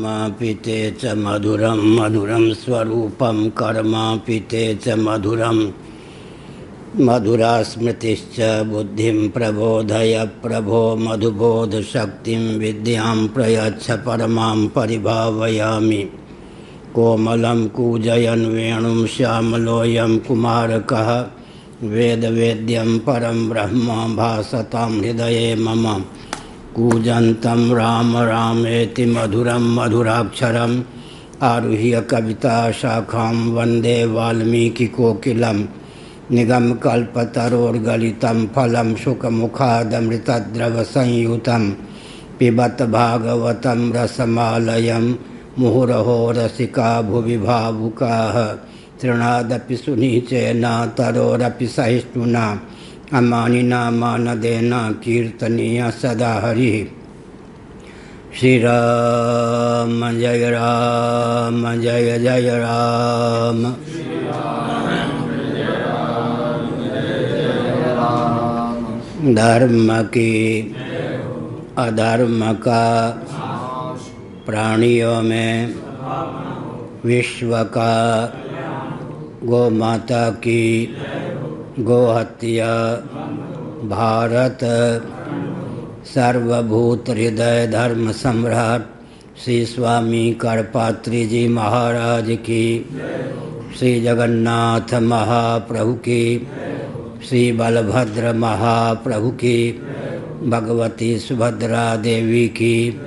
कर्मापिते च मधुरं मधुरं स्वरूपं कर्मापिते च मधुरं मधुरा स्मृतिश्च बुद्धिं प्रबोधय प्रभो मधुबोधशक्तिं विद्यां प्रयच्छ परमां परिभावयामि। कोमलं कूजयन् वेणुं श्यामलोऽयं कुमारकः वेदवेद्यं परं ब्रह्म भासतां हृदये मम। कूजन्तं राम रामेति मधुरं मधुराक्षरम् आरुह्य कविताशाखां वन्दे वाल्मीकिकोकिलं। निगमकल्पतरोर्गलितं फलं शुकमुखादमृतद्रवसंयुतं पिबत भागवतं रसमालयं मुहुरहो रसिका भुवि भावुकाः। तृणादपि सुनिचेन तरोरपि सहिष्णुना अमानिना मानदेन कीर्तनीय सदा हरिः। श्रीराम जय राम जय जय राम। धर्म की अधर्म का प्राणियों में विश्व का गौ माता की गोहत्या भारत सर्वभूत हृदय धर्म सम्राट श्री स्वामी करपात्री जी महाराज की, श्री जगन्नाथ महाप्रभु की, श्री बलभद्र महाप्रभु की, भगवती सुभद्रा देवी की।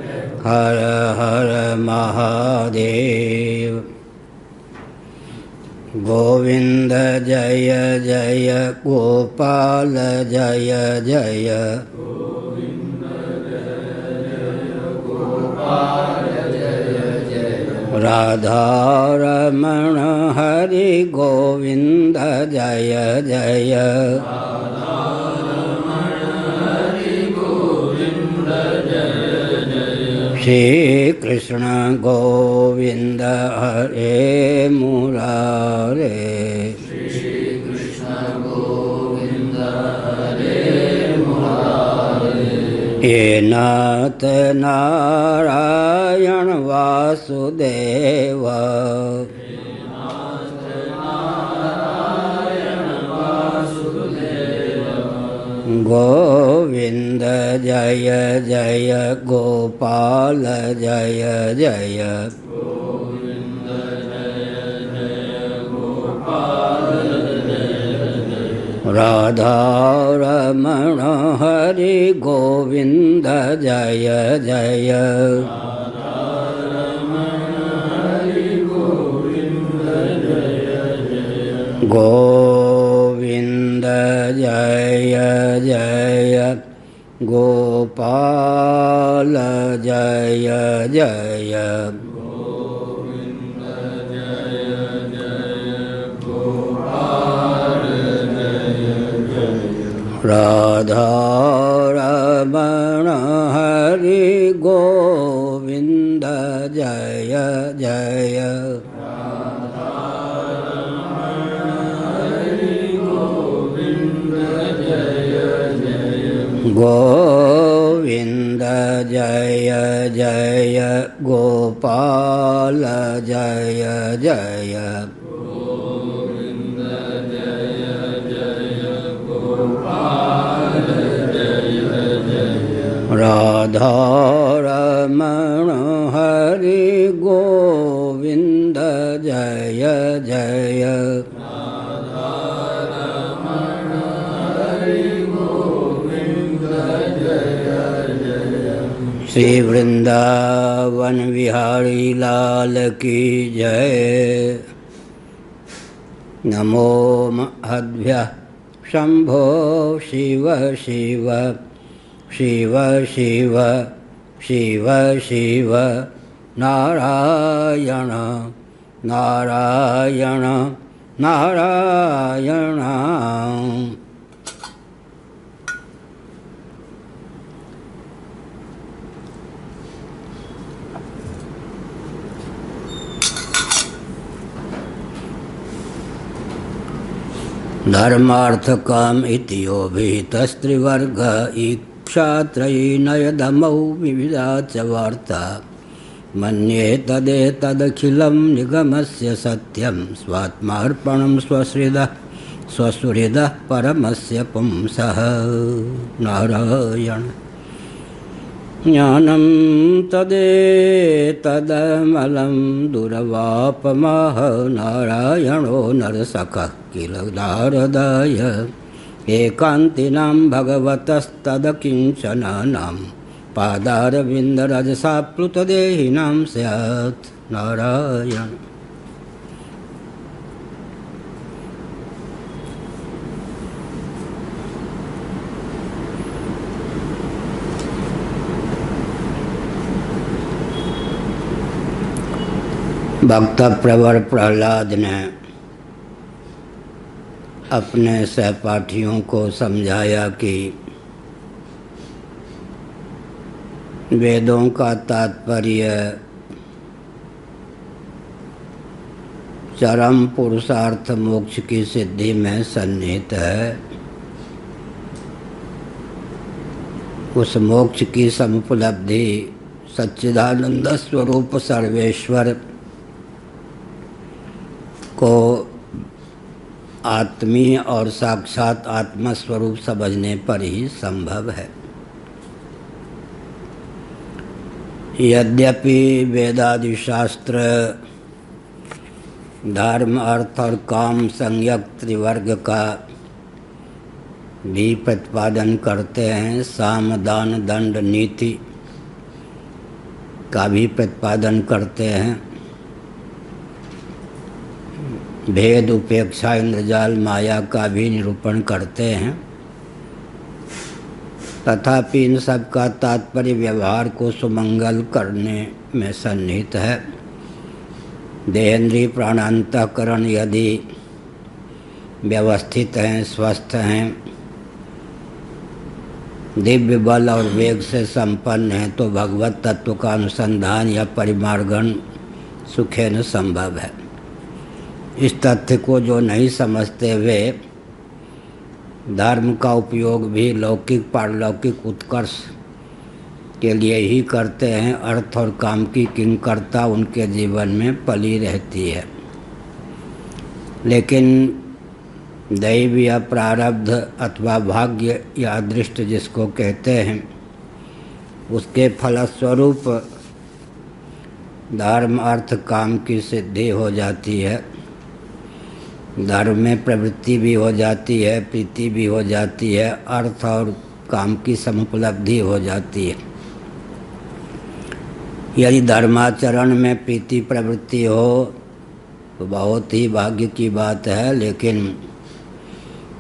हर हर महादेव। गोविंद जय जय गोपाल जय जय। गोविंद जय जय गोपाल जय जय। राधा रमण हरि गोविंद जय जय। राधा रमण हरि गोविंद जय जय। श्री कृष्ण गोविंद हरे मुरारे। श्री कृष्ण गोविंद हरे मुरारे। ये नाथ नारायण वासुदेव। गोविंद जय जय गोपाल जय जय। गोविंद जय जय गोपाल जय जय। राधा रमण हरि गोविंद जय जय। राधा रमण हरि गोविंद जय जय। गोविंद जय जय गोपाल जय जय। गोविंद जय जय गोपाल जय जय। राधा रमण हरि गोविंद जय जय। गोविंद जय जय गोपाल जय जय। गोविंद जय जय गोपाल जय जय। राधा रमण हरि गोविंद जय जय। श्री वृंदावन विहारी लाल की जय। नमो महद्भ्यः शंभो शिव शिव शिव शिव शिव शिव नारायण नारायण नारायण। धर्मार्थ काम इतियो विहितस्त्रिवर्ग इक्षात्रयी नयदमौ विविधा च वार्ता। मन्ये तदेतदखिलं निगमस्य सत्यं स्वात्मार्पणं स्वसुहृदः परमस्य पुंसः। नारायण। ज्ञानं तदेतदमलं दुर्वापमाह नारायणो नरसखः किल नारदाय एकान्तिनां भगवतस्तदकिञ्चनानां पादारविन्दरजसाप्लुतदेहिनां स्यात्। नारायण। भक्त प्रवर प्रहलाद ने अपने सहपाठियों को समझाया कि वेदों का तात्पर्य चरम पुरुषार्थ मोक्ष की सिद्धि में सन्निहित है। उस मोक्ष की समुपलब्धि सच्चिदानंद स्वरूप सर्वेश्वर को आत्मीय और साक्षात आत्मस्वरूप समझने पर ही संभव है। यद्यपि वेदादि शास्त्र धर्म अर्थ और काम संज्ञक त्रिवर्ग का भी प्रतिपादन करते हैं, साम दान दंड नीति का भी प्रतिपादन करते हैं, भेद उपेक्षा इंद्रजाल माया का भी निरूपण करते हैं, तथापि इन सब का तात्पर्य व्यवहार को सुमंगल करने में सन्निहित है। देहेंद्रीय प्राणांतःकरण यदि व्यवस्थित हैं, स्वस्थ हैं, दिव्य बल और वेग से संपन्न हैं, तो भगवत तत्व का अनुसंधान या परिमार्गण सुखेन संभव है। इस तथ्य को जो नहीं समझते वे धर्म का उपयोग भी लौकिक पारलौकिक उत्कर्ष के लिए ही करते हैं। अर्थ और काम की किंकरता उनके जीवन में पली रहती है, लेकिन दैव या प्रारब्ध अथवा भाग्य या अदृष्ट जिसको कहते हैं, उसके फलस्वरूप धर्म अर्थ काम की सिद्धि हो जाती है। धर्म में प्रवृत्ति भी हो जाती है, प्रीति भी हो जाती है, अर्थ और काम की समुपलब्धि हो जाती है। यदि धर्माचरण में प्रीति प्रवृत्ति हो तो बहुत ही भाग्य की बात है, लेकिन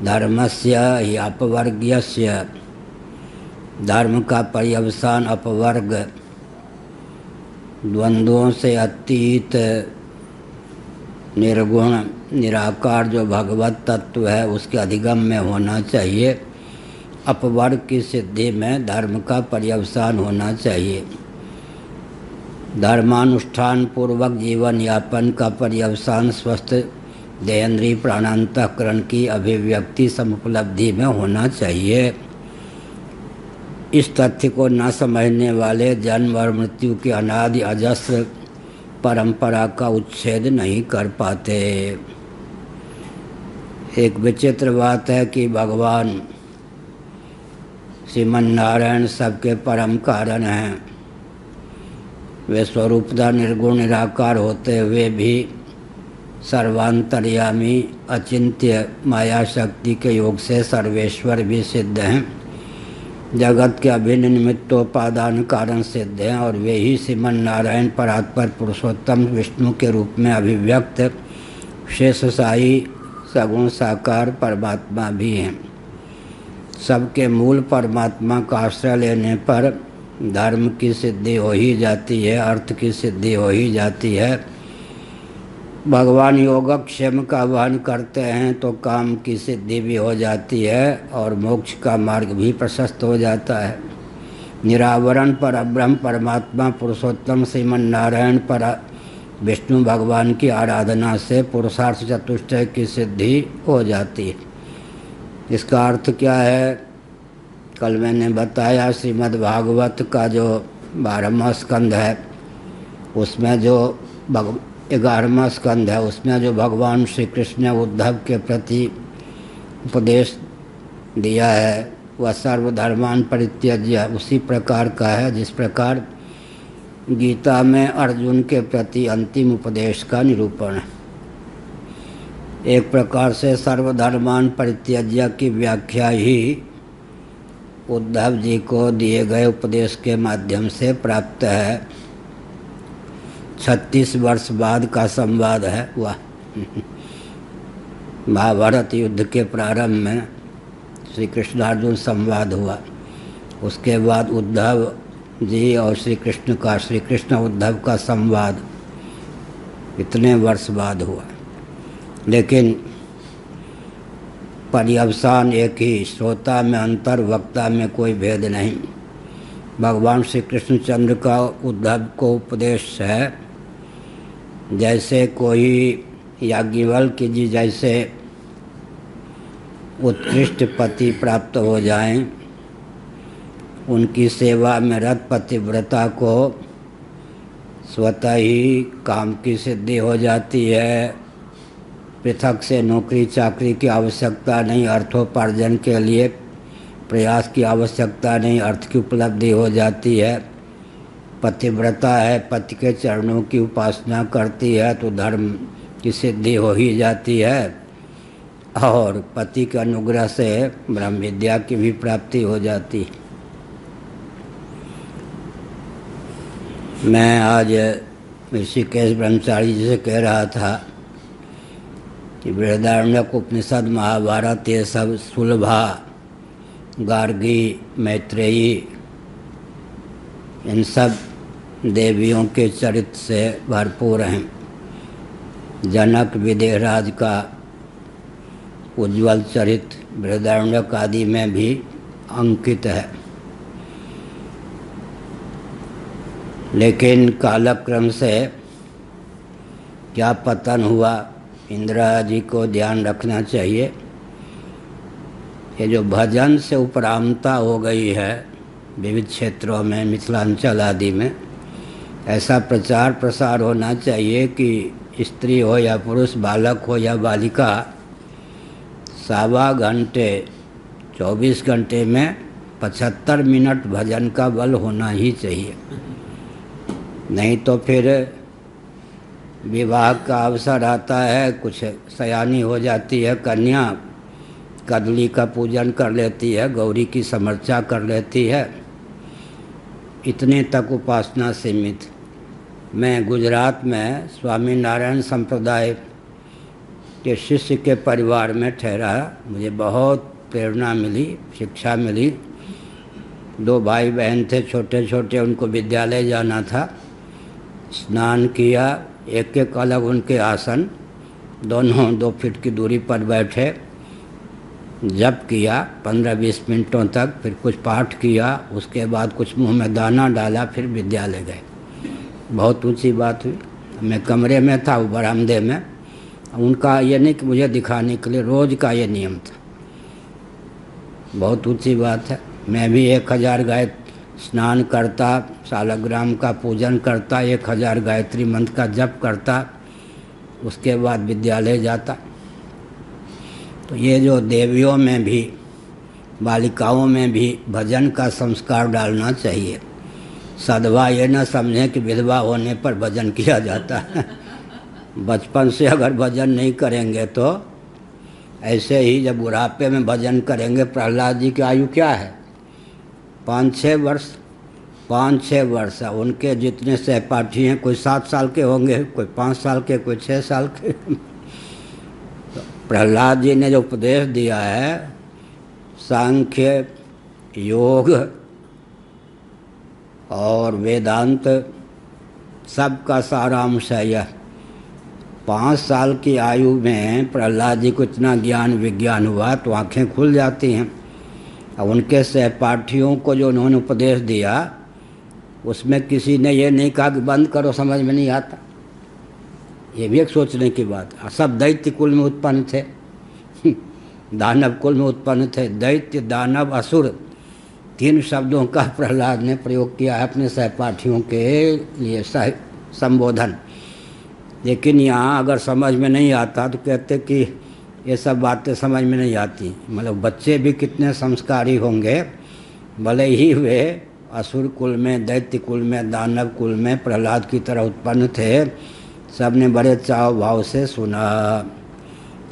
धर्मस्य ही अपवर्ग्यस्य, धर्म का पर्यवसान अपवर्ग, द्वंद्वों से अतीत निर्गुण निराकार जो भगवत तत्व है उसके अधिगम में होना चाहिए। अपवर्ग की सिद्धि में धर्म का पर्यवसान होना चाहिए। धर्मानुष्ठान पूर्वक जीवन यापन का पर्यवसान स्वस्थ देहेंद्रीय प्राणांतःकरण की अभिव्यक्ति समुपलब्धि में होना चाहिए। इस तथ्य को न समझने वाले जन्म और मृत्यु की अनादि अजस्र परंपरा का उच्छेद नहीं कर पाते। एक विचित्र बात है कि भगवान श्रीमन नारायण सबके परम कारण हैं। वे स्वरूपतः निर्गुण निराकार होते हुए भी सर्वांतर्यामी अचिंत्य माया शक्ति के योग से सर्वेश्वर भी सिद्ध हैं। जगत के अभिन्न निमित्तोपादान कारण सिद्ध हैं और वे ही श्रीमन नारायण परात्पर पुरुषोत्तम विष्णु के रूप में अभिव्यक्त शेषशाही सगुण साकार परमात्मा भी हैं। सबके मूल परमात्मा का आश्रय लेने पर धर्म की सिद्धि हो ही जाती है, अर्थ की सिद्धि हो ही जाती है। भगवान योगक्षेम का आह्वान करते हैं तो काम की सिद्धि भी हो जाती है और मोक्ष का मार्ग भी प्रशस्त हो जाता है। निरावरण पर ब्रह्म परमात्मा पुरुषोत्तम श्रीमन नारायण पर विष्णु भगवान की आराधना से पुरुषार्थ चतुष्टय की सिद्धि हो जाती है। इसका अर्थ क्या है? कल मैंने बताया श्रीमद् भागवत का जो 12वां स्कंध है उसमें जो 11वां स्कंद है, उसमें जो भगवान श्री कृष्ण ने उद्धव के प्रति उपदेश दिया है वह सर्वधर्मान परित्यज्य उसी प्रकार का है जिस प्रकार गीता में अर्जुन के प्रति अंतिम उपदेश का निरूपण है। एक प्रकार से सर्वधर्मान परित्यज्य की व्याख्या ही उद्धव जी को दिए गए उपदेश के माध्यम से प्राप्त है। 36 वर्ष बाद का संवाद है वह। महाभारत युद्ध के प्रारंभ में श्री कृष्णार्जुन संवाद हुआ, उसके बाद उद्धव जी और श्री कृष्ण उद्धव का संवाद इतने वर्ष बाद हुआ, लेकिन पर्यवसान एक ही, श्रोता में अंतर, वक्ता में कोई भेद नहीं। भगवान श्री कृष्णचंद्र का उद्धव को उपदेश है जैसे कोई याज्ञवल्क्य जी जैसे उत्कृष्ट पति प्राप्त हो जाएं, उनकी सेवा में रत पतिव्रता को स्वतः ही काम की सिद्धि हो जाती है। पृथक से नौकरी चाकरी की आवश्यकता नहीं, अर्थोपार्जन के लिए प्रयास की आवश्यकता नहीं, अर्थ की उपलब्धि हो जाती है। पतिव्रता है, पति के चरणों की उपासना करती है तो धर्म की सिद्धि हो ही जाती है, और पति के अनुग्रह से ब्रह्म विद्या की भी प्राप्ति हो जाती है। मैं आज ऋषिकेश ब्रह्मचारी जी से कह रहा था कि बृहदारण्यक उपनिषद, महाभारत, ये सब सुलभा, गार्गी, मैत्रेयी, इन सब देवियों के चरित्र से भरपूर हैं। जनक विदेहराज का उज्ज्वल चरित्र बृहदारण्यक आदि में भी अंकित है, लेकिन कालक्रम से क्या पतन हुआ, इंदिरा जी को ध्यान रखना चाहिए। ये जो भजन से उपरामता हो गई है विविध क्षेत्रों में, मिथिलांचल आदि में, ऐसा प्रचार प्रसार होना चाहिए कि स्त्री हो या पुरुष, बालक हो या बालिका, 1.25 घंटे 24 घंटे में 75 मिनट भजन का बल होना ही चाहिए। नहीं तो फिर विवाह का अवसर आता है, कुछ सयानी हो जाती है कन्या, कदली का पूजन कर लेती है, गौरी की समर्चा कर लेती है, इतने तक उपासना सीमित। मैं गुजरात में स्वामी नारायण संप्रदाय के शिष्य के परिवार में ठहरा, मुझे बहुत प्रेरणा मिली, शिक्षा मिली। 2 भाई बहन थे छोटे छोटे, उनको विद्यालय जाना था। स्नान किया, एक एक अलग उनके आसन, दोनों 2 फीट की दूरी पर बैठे, जप किया 15-20 मिनटों तक, फिर कुछ पाठ किया, उसके बाद कुछ मुंह में दाना डाला, फिर विद्यालय गए। बहुत ऊंची बात हुई। मैं कमरे में था, वो बरामदे में। उनका ये नहीं कि मुझे दिखाने के लिए, रोज़ का ये नियम था। बहुत ऊंची बात है। मैं भी 1000 गायत्री स्नान करता, सालग्राम का पूजन करता, 1000 गायत्री मंत्र का जप करता, उसके बाद विद्यालय जाता। तो ये जो देवियों में भी, बालिकाओं में भी भजन का संस्कार डालना चाहिए। सधवा ये न समझें कि विधवा होने पर भजन किया जाता है। बचपन से अगर भजन नहीं करेंगे तो ऐसे ही जब बुढ़ापे में भजन करेंगे। प्रहलाद जी की आयु क्या है? 5-6 वर्ष। 5-6 वर्ष। उनके जितने सहपाठी हैं, कोई 7 साल के होंगे, कोई 5 साल के, कोई 6 साल के। प्रहलाद जी ने जो उपदेश दिया है, सांख्य, योग और वेदांत, सबका सारांश है यह। 5 साल की आयु में प्रहलाद जी को इतना ज्ञान विज्ञान हुआ तो आंखें खुल जाती हैं। अब उनके सहपाठियों को जो उन्होंने उपदेश दिया, उसमें किसी ने ये नहीं कहा कि बंद करो, समझ में नहीं आता। ये भी एक सोचने की बात है। सब दैत्य कुल में उत्पन्न थे, दानव कुल में उत्पन्न थे। दैत्य, दानव, असुर, 3 शब्दों का प्रहलाद ने प्रयोग किया है अपने सहपाठियों के लिए, संबोधन। लेकिन यहाँ अगर समझ में नहीं आता तो कहते कि ये सब बातें समझ में नहीं आती। मतलब बच्चे भी कितने संस्कारी होंगे, भले ही वे असुर कुल में, दैत्य कुल में, दानव कुल में प्रहलाद की तरह उत्पन्न थे, सब ने बड़े चाव भाव से सुना।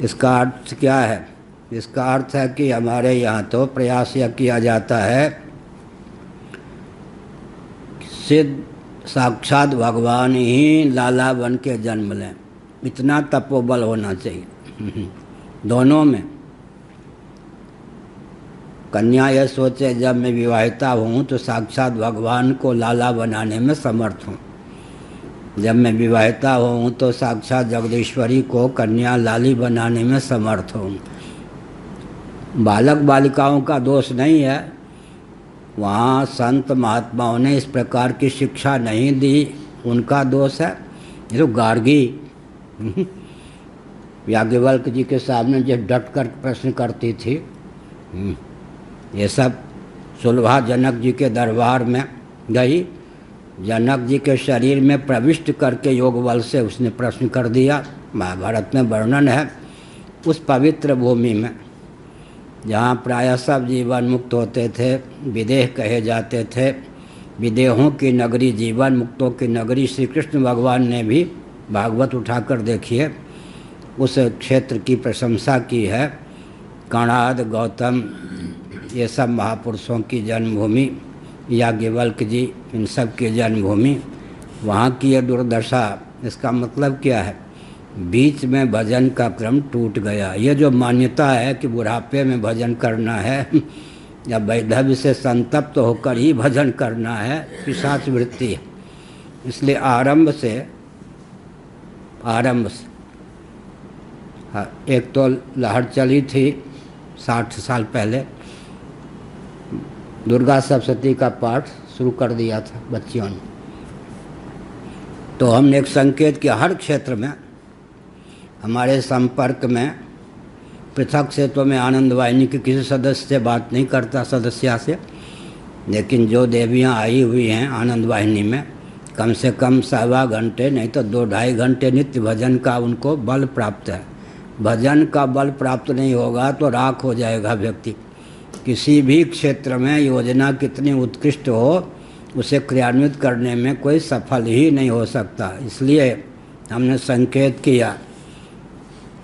इसका अर्थ क्या है? इसका अर्थ है कि हमारे यहाँ तो प्रयास यह किया जाता है सिद्ध साक्षात भगवान ही लाला बन के जन्म लें, इतना तपोबल होना चाहिए दोनों में। कन्या यह सोचे जब मैं विवाहिता हूँ तो साक्षात भगवान को लाला बनाने में समर्थ हूँ, जब मैं विवाहिता हूँ तो साक्षात जगदीश्वरी को कन्या लाली बनाने में समर्थ हूँ। बालक बालिकाओं का दोष नहीं है, वहाँ संत महात्माओं ने इस प्रकार की शिक्षा नहीं दी, उनका दोष है। ये तो गार्गी याज्ञवल्क्य जी के सामने जो डट कर प्रश्न करती थी, ये सब सुलभा जनक जी के दरबार में गई, जनक जी के शरीर में प्रविष्ट करके योग बल से उसने प्रश्न कर दिया। महाभारत में वर्णन है उस पवित्र भूमि में जहाँ प्रायः सब जीवन मुक्त होते थे, विदेह कहे जाते थे, विदेहों की नगरी, जीवन मुक्तों की नगरी। श्री कृष्ण भगवान ने भी भागवत उठाकर देखिए उस क्षेत्र की प्रशंसा की है। कणाद, गौतम, ये सब महापुरुषों की जन्मभूमि, याज्ञवल्क्य जी, इन सब की जन्मभूमि, वहाँ की ये दुर्दशा। इसका मतलब क्या है? बीच में भजन का क्रम टूट गया। ये जो मान्यता है कि बुढ़ापे में भजन करना है या वैधव्य से संतप्त होकर ही भजन करना है, पिशाच वृत्ति है। इसलिए आरंभ से हाँ, एक तो लहर चली थी 60 साल पहले, दुर्गा सप्तशती का पाठ शुरू कर दिया था बच्चियों ने। तो हमने एक संकेत किया, हर क्षेत्र में हमारे संपर्क में पृथक से तो मैं आनंद वाहिनी के किसी सदस्य से बात नहीं करता, सदस्या से, लेकिन जो देवियां आई हुई हैं आनंद वाहिनी में, कम से कम 1.25 घंटे नहीं तो 2-2.5 घंटे नित्य भजन का उनको बल प्राप्त है। भजन का बल प्राप्त नहीं होगा तो राख हो जाएगा व्यक्ति। किसी भी क्षेत्र में योजना कितनी उत्कृष्ट हो, उसे क्रियान्वित करने में कोई सफल ही नहीं हो सकता। इसलिए हमने संकेत किया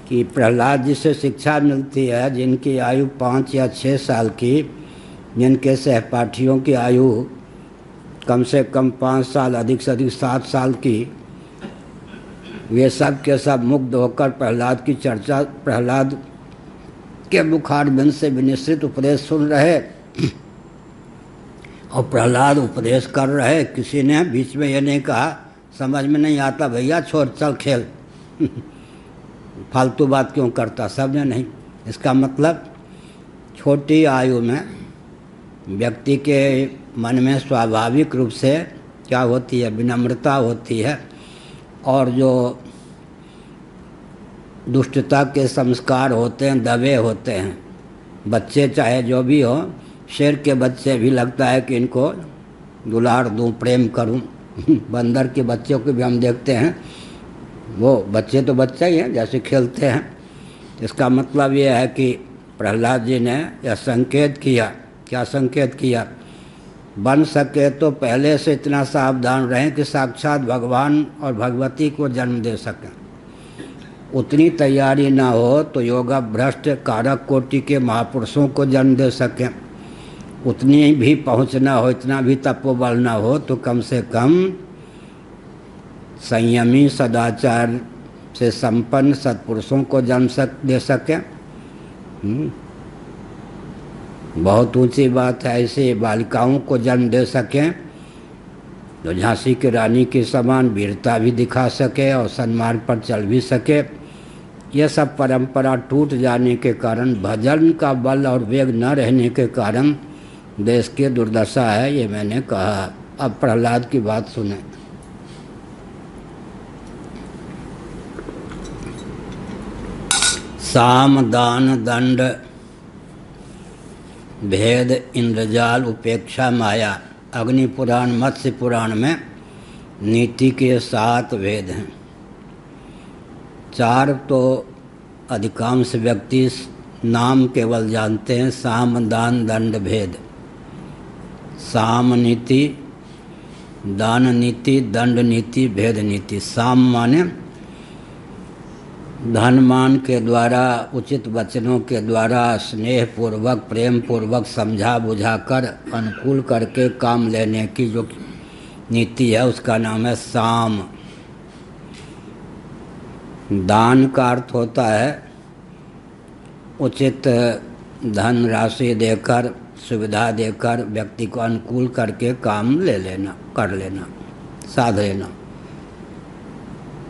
कि प्रहलाद जी से शिक्षा मिलती है जिनकी आयु 5 या 6 साल की, जिनके सहपाठियों की आयु कम से कम 5 साल, अधिक से अधिक 7 साल की, वे सब के सब मुग्ध होकर प्रहलाद की चर्चा, प्रहलाद के मुखारबिंद से विनिश्रित उपदेश सुन रहे और प्रहलाद उपदेश कर रहे। किसी ने बीच में ये नहीं कहा समझ में नहीं आता भैया छोड़ चल खेल फालतू बात क्यों करता, सब ने नहीं। इसका मतलब छोटी आयु में व्यक्ति के मन में स्वाभाविक रूप से क्या होती है? विनम्रता होती है, और जो दुष्टता के संस्कार होते हैं दबे होते हैं। बच्चे चाहे जो भी हो, शेर के बच्चे भी लगता है कि इनको दुलार दूं, प्रेम करूं। बंदर के बच्चों को भी हम देखते हैं, वो बच्चे तो बच्चा ही हैं, जैसे खेलते हैं। इसका मतलब ये है कि प्रहलाद जी ने यह संकेत किया। क्या संकेत किया? बन सके तो पहले से इतना सावधान रहें कि साक्षात भगवान और भगवती को जन्म दे सकें। उतनी तैयारी ना हो तो योगा भ्रष्ट कारक कोटि के महापुरुषों को जन्म दे सकें। उतनी भी पहुँच ना हो, इतना भी तपोबल ना हो तो कम से कम संयमी सदाचार से संपन्न सत्पुरुषों को जन्म दे सकें। बहुत ऊंची बात है ऐसे बालिकाओं को जन्म दे सकें जो झांसी की रानी के समान वीरता भी दिखा सके और सन्मार्ग पर चल भी सके। यह सब परंपरा टूट जाने के कारण, भजन का बल और वेग न रहने के कारण देश की दुर्दशा है, ये मैंने कहा। अब प्रहलाद की बात सुने। साम दान दंड भेद इंद्रजाल उपेक्षा माया, अग्नि पुराण मत्स्य पुराण में नीति के 7 भेद हैं। 4 तो अधिकांश व्यक्ति नाम केवल जानते हैं, साम दान दंड भेद। साम नीति, दान नीति, दंड नीति, भेद नीति। साम माने धन मान के द्वारा, उचित वचनों के द्वारा, स्नेह पूर्वक, प्रेम पूर्वक समझा बुझाकर अनुकूल करके काम लेने की जो नीति है उसका नाम है साम। दान का अर्थ होता है उचित धन राशि देकर, सुविधा देकर व्यक्ति को अनुकूल करके काम ले लेना, कर लेना, साध लेना।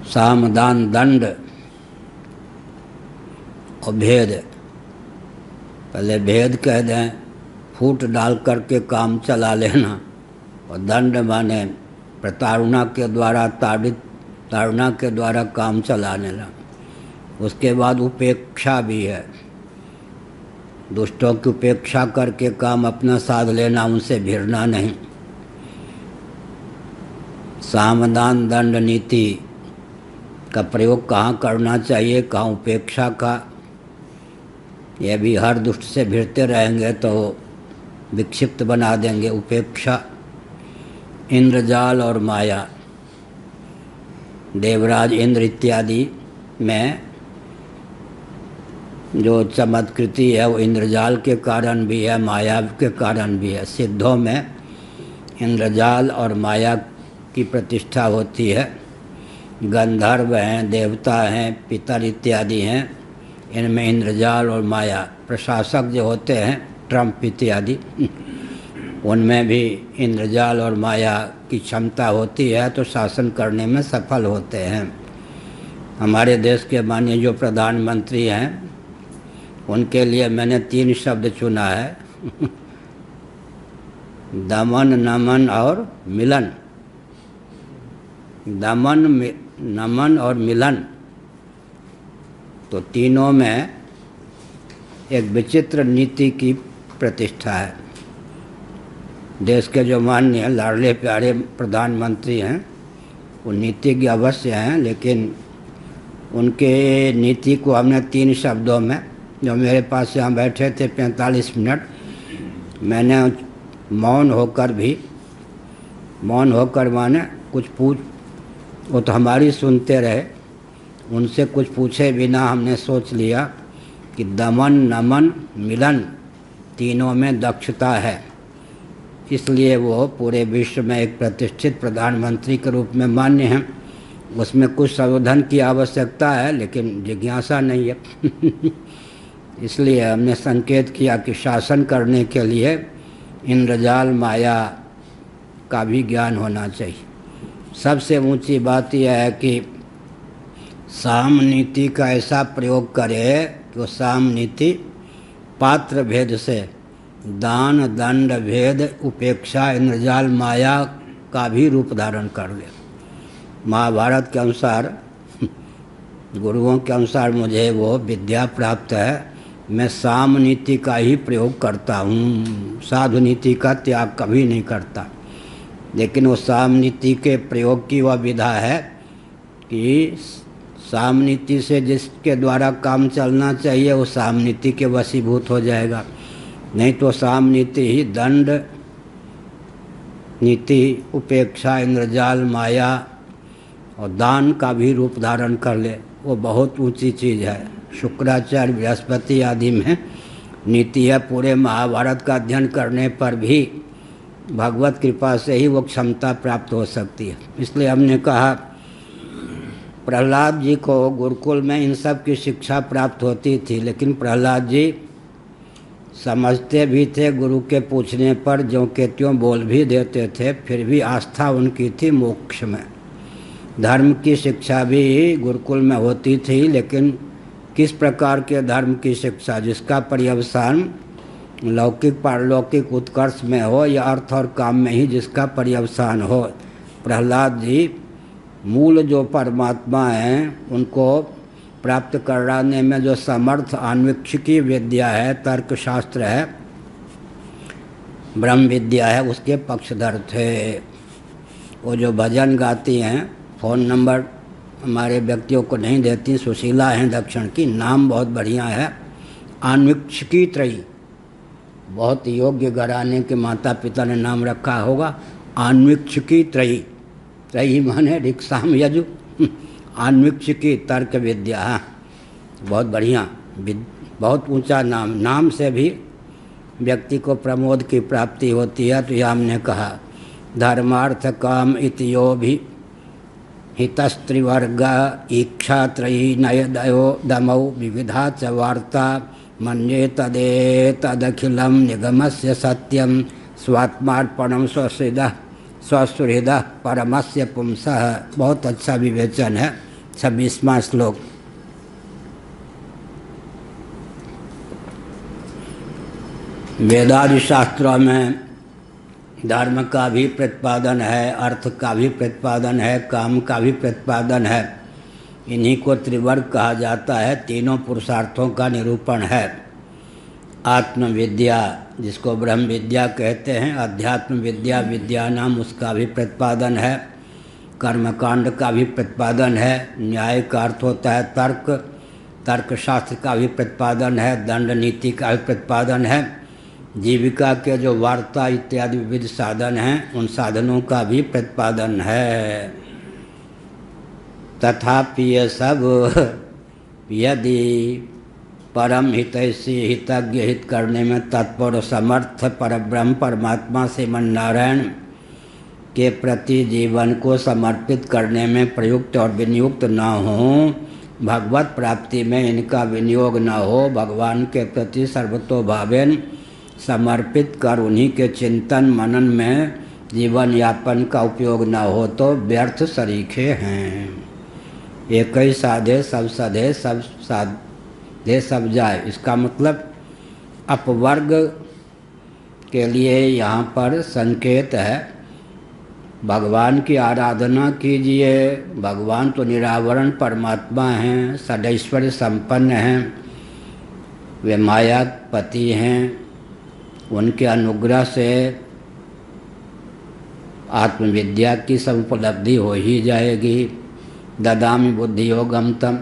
साम दान दंड और भेद। पहले भेद कह दें, फूट डाल करके काम चला लेना। और दंड माने प्रताड़ना के द्वारा, ताड़ना के द्वारा काम चला लेना। उसके बाद उपेक्षा भी है, दुष्टों की उपेक्षा करके काम अपना साध लेना, उनसे भिड़ना नहीं। सामदान दंड नीति का प्रयोग कहाँ करना चाहिए, कहाँ उपेक्षा का, यह भी हर दुष्ट से भिड़ते रहेंगे तो विक्षिप्त बना देंगे। उपेक्षा, इंद्रजाल और माया, देवराज इंद्र इत्यादि में जो चमत्कृति है वो इंद्रजाल के कारण भी है, माया के कारण भी है। सिद्धों में इंद्रजाल और माया की प्रतिष्ठा होती है। गंधर्व हैं, देवता हैं, पितर इत्यादि हैं, इनमें इंद्रजाल और माया। प्रशासक जो होते हैं, ट्रम्प इत्यादि, उनमें भी इंद्रजाल और माया की क्षमता होती है तो शासन करने में सफल होते हैं। हमारे देश के माननीय जो प्रधानमंत्री हैं उनके लिए मैंने 3 शब्द चुना है दमन, नमन और मिलन। दमन, नमन और मिलन, तो तीनों में एक विचित्र नीति की प्रतिष्ठा है। देश के जो माननीय लाडले प्यारे प्रधानमंत्री हैं वो नीतिज्ञ अवश्य हैं, लेकिन उनके नीति को हमने 3 शब्दों में, जो मेरे पास यहाँ बैठे थे 45 मिनट, मैंने मौन होकर माने कुछ वो तो हमारी सुनते रहे, उनसे कुछ पूछे बिना हमने सोच लिया कि दमन, नमन, मिलन तीनों में दक्षता है, इसलिए वो पूरे विश्व में एक प्रतिष्ठित प्रधानमंत्री के रूप में मान्य हैं। उसमें कुछ संशोधन की आवश्यकता है लेकिन जिज्ञासा नहीं है इसलिए हमने संकेत किया कि शासन करने के लिए इंद्रजाल माया का भी ज्ञान होना चाहिए। सबसे ऊंची बात यह है कि साम नीति का ऐसा प्रयोग करे कि वो साम नीति पात्र भेद से दान, दंड, भेद, उपेक्षा, इंद्रजाल, माया का भी रूप धारण कर ले। महाभारत के अनुसार, गुरुओं के अनुसार मुझे वो विद्या प्राप्त है, मैं साम नीति का ही प्रयोग करता हूँ, साधु नीति का त्याग कभी नहीं करता। लेकिन वो साम नीति के प्रयोग की वह विधा है कि साम नीति से जिसके द्वारा काम चलना चाहिए वो साम नीति के वशीभूत हो जाएगा, नहीं तो साम नीति ही दंड नीति, उपेक्षा, इंद्रजाल, माया और दान का भी रूप धारण कर ले। वो बहुत ऊंची चीज़ है। शुक्राचार्य, बृहस्पति आदि में नीति है। पूरे महाभारत का अध्ययन करने पर भी भगवत कृपा से ही वो क्षमता प्राप्त हो सकती है। इसलिए हमने कहा प्रहलाद जी को गुरुकुल में इन सब की शिक्षा प्राप्त होती थी, लेकिन प्रहलाद जी समझते भी थे, गुरु के पूछने पर ज्यों के त्यों बोल भी देते थे, फिर भी आस्था उनकी थी मोक्ष में। धर्म की शिक्षा भी गुरुकुल में होती थी, लेकिन किस प्रकार के धर्म की शिक्षा, जिसका पर्यवसान लौकिक पारलौकिक उत्कर्ष में हो या अर्थ और काम में ही जिसका पर्यवसान हो। प्रहलाद जी मूल जो परमात्मा हैं उनको प्राप्त कराने में जो समर्थ आन्वीक्षिकी विद्या है, तर्कशास्त्र है, ब्रह्म विद्या है, उसके पक्षधर थे। वो जो भजन गाती हैं, फ़ोन नंबर हमारे व्यक्तियों को नहीं देती, सुशीला हैं दक्षिण की, नाम बहुत बढ़िया है, अन्वीक्षिकी त्रयी, बहुत योग्य घराने के माता पिता ने नाम रखा होगा अन्वीक्षिकी त्रयी। त्रयी माने रिक्साम यजु, अन्वीक्षिकी तर्क विद्या, बहुत बढ़िया, बहुत ऊंचा नाम, नाम से भी व्यक्ति को प्रमोद की प्राप्ति होती है। तो यह हमने कहा धर्मार्थ काम इतियो भी हितस्त्रिवर्ग इच्छा त्रयी नयदयो दमौ विविधा च वार्ता मन्ये तदे तदखिलम निगमस्य सत्यम स्वात्मार्पणम स्वसुहृद परमस्य पुंसः। बहुत अच्छा विवेचन है। 26वां श्लोक। वेदादि शास्त्रों में धर्म का भी प्रतिपादन है, अर्थ का भी प्रतिपादन है, काम का भी प्रतिपादन है। इन्हीं को त्रिवर्ग कहा जाता है। तीनों पुरुषार्थों का निरूपण है। आत्मविद्या जिसको ब्रह्म विद्या कहते हैं, अध्यात्म विद्या विद्या नाम, उसका भी प्रतिपादन है। कर्मकांड का भी प्रतिपादन है। न्याय का अर्थ होता है तर्क, तर्कशास्त्र का भी प्रतिपादन है। दंड नीति का भी प्रतिपादन है। जीविका के जो वार्ता इत्यादि विविध साधन हैं, उन साधनों का भी प्रतिपादन है। तथापि ये सब यदि परम हितैषी हितज्ञ हित करने में तत्पर समर्थ परब्रह्म परमात्मा श्रीमन नारायण के प्रति जीवन को समर्पित करने में प्रयुक्त और विनियुक्त न हो, भगवत प्राप्ति में इनका विनियोग न हो, भगवान के प्रति सर्वतोभावेन समर्पित कर उन्हीं के चिंतन मनन में जीवन यापन का उपयोग न हो तो व्यर्थ सरीखे हैं। एक ही साधे सब सधे, सब साधे सब जाए। इसका मतलब अपवर्ग के लिए यहाँ पर संकेत है। भगवान की आराधना कीजिए। भगवान तो निरावरण परमात्मा हैं, सदैश्वर्य संपन्न हैं, वे मायापति हैं। उनके अनुग्रह से आत्मविद्या की सब उपलब्धि हो ही जाएगी। ददामि बुद्धि योगम तम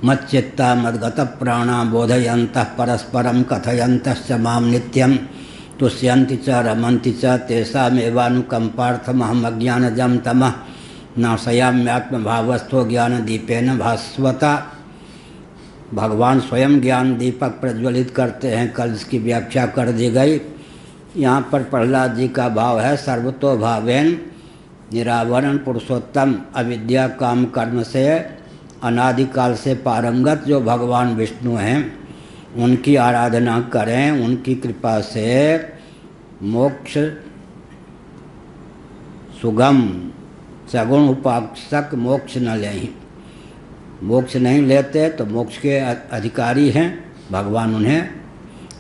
मच्चित्ता मद्गत प्राणा बोधयन्तः परस्परम कथयन्तश्च माम नित्यम तुष्यन्ति च रमन्ति च तेषामेवानुकम्पार्थमहम् अज्ञानजं तमः नाशयाम्यात्मभावस्थो ज्ञानदीपेन भास्वता। भगवान स्वयं ज्ञान दीपक प्रज्वलित करते हैं। कल इसकी व्याख्या कर दी गई। यहाँ पर प्रहलाद जी का भाव है सर्वतोभावेन निरावरण पुरुषोत्तम अविद्या काम कर्म से अनादिकाल से पारंगत जो भगवान विष्णु हैं, उनकी आराधना करें। उनकी कृपा से मोक्ष सुगम, सगुण उपासक मोक्ष न लें। मोक्ष नहीं लेते तो मोक्ष के अधिकारी हैं भगवान, उन्हें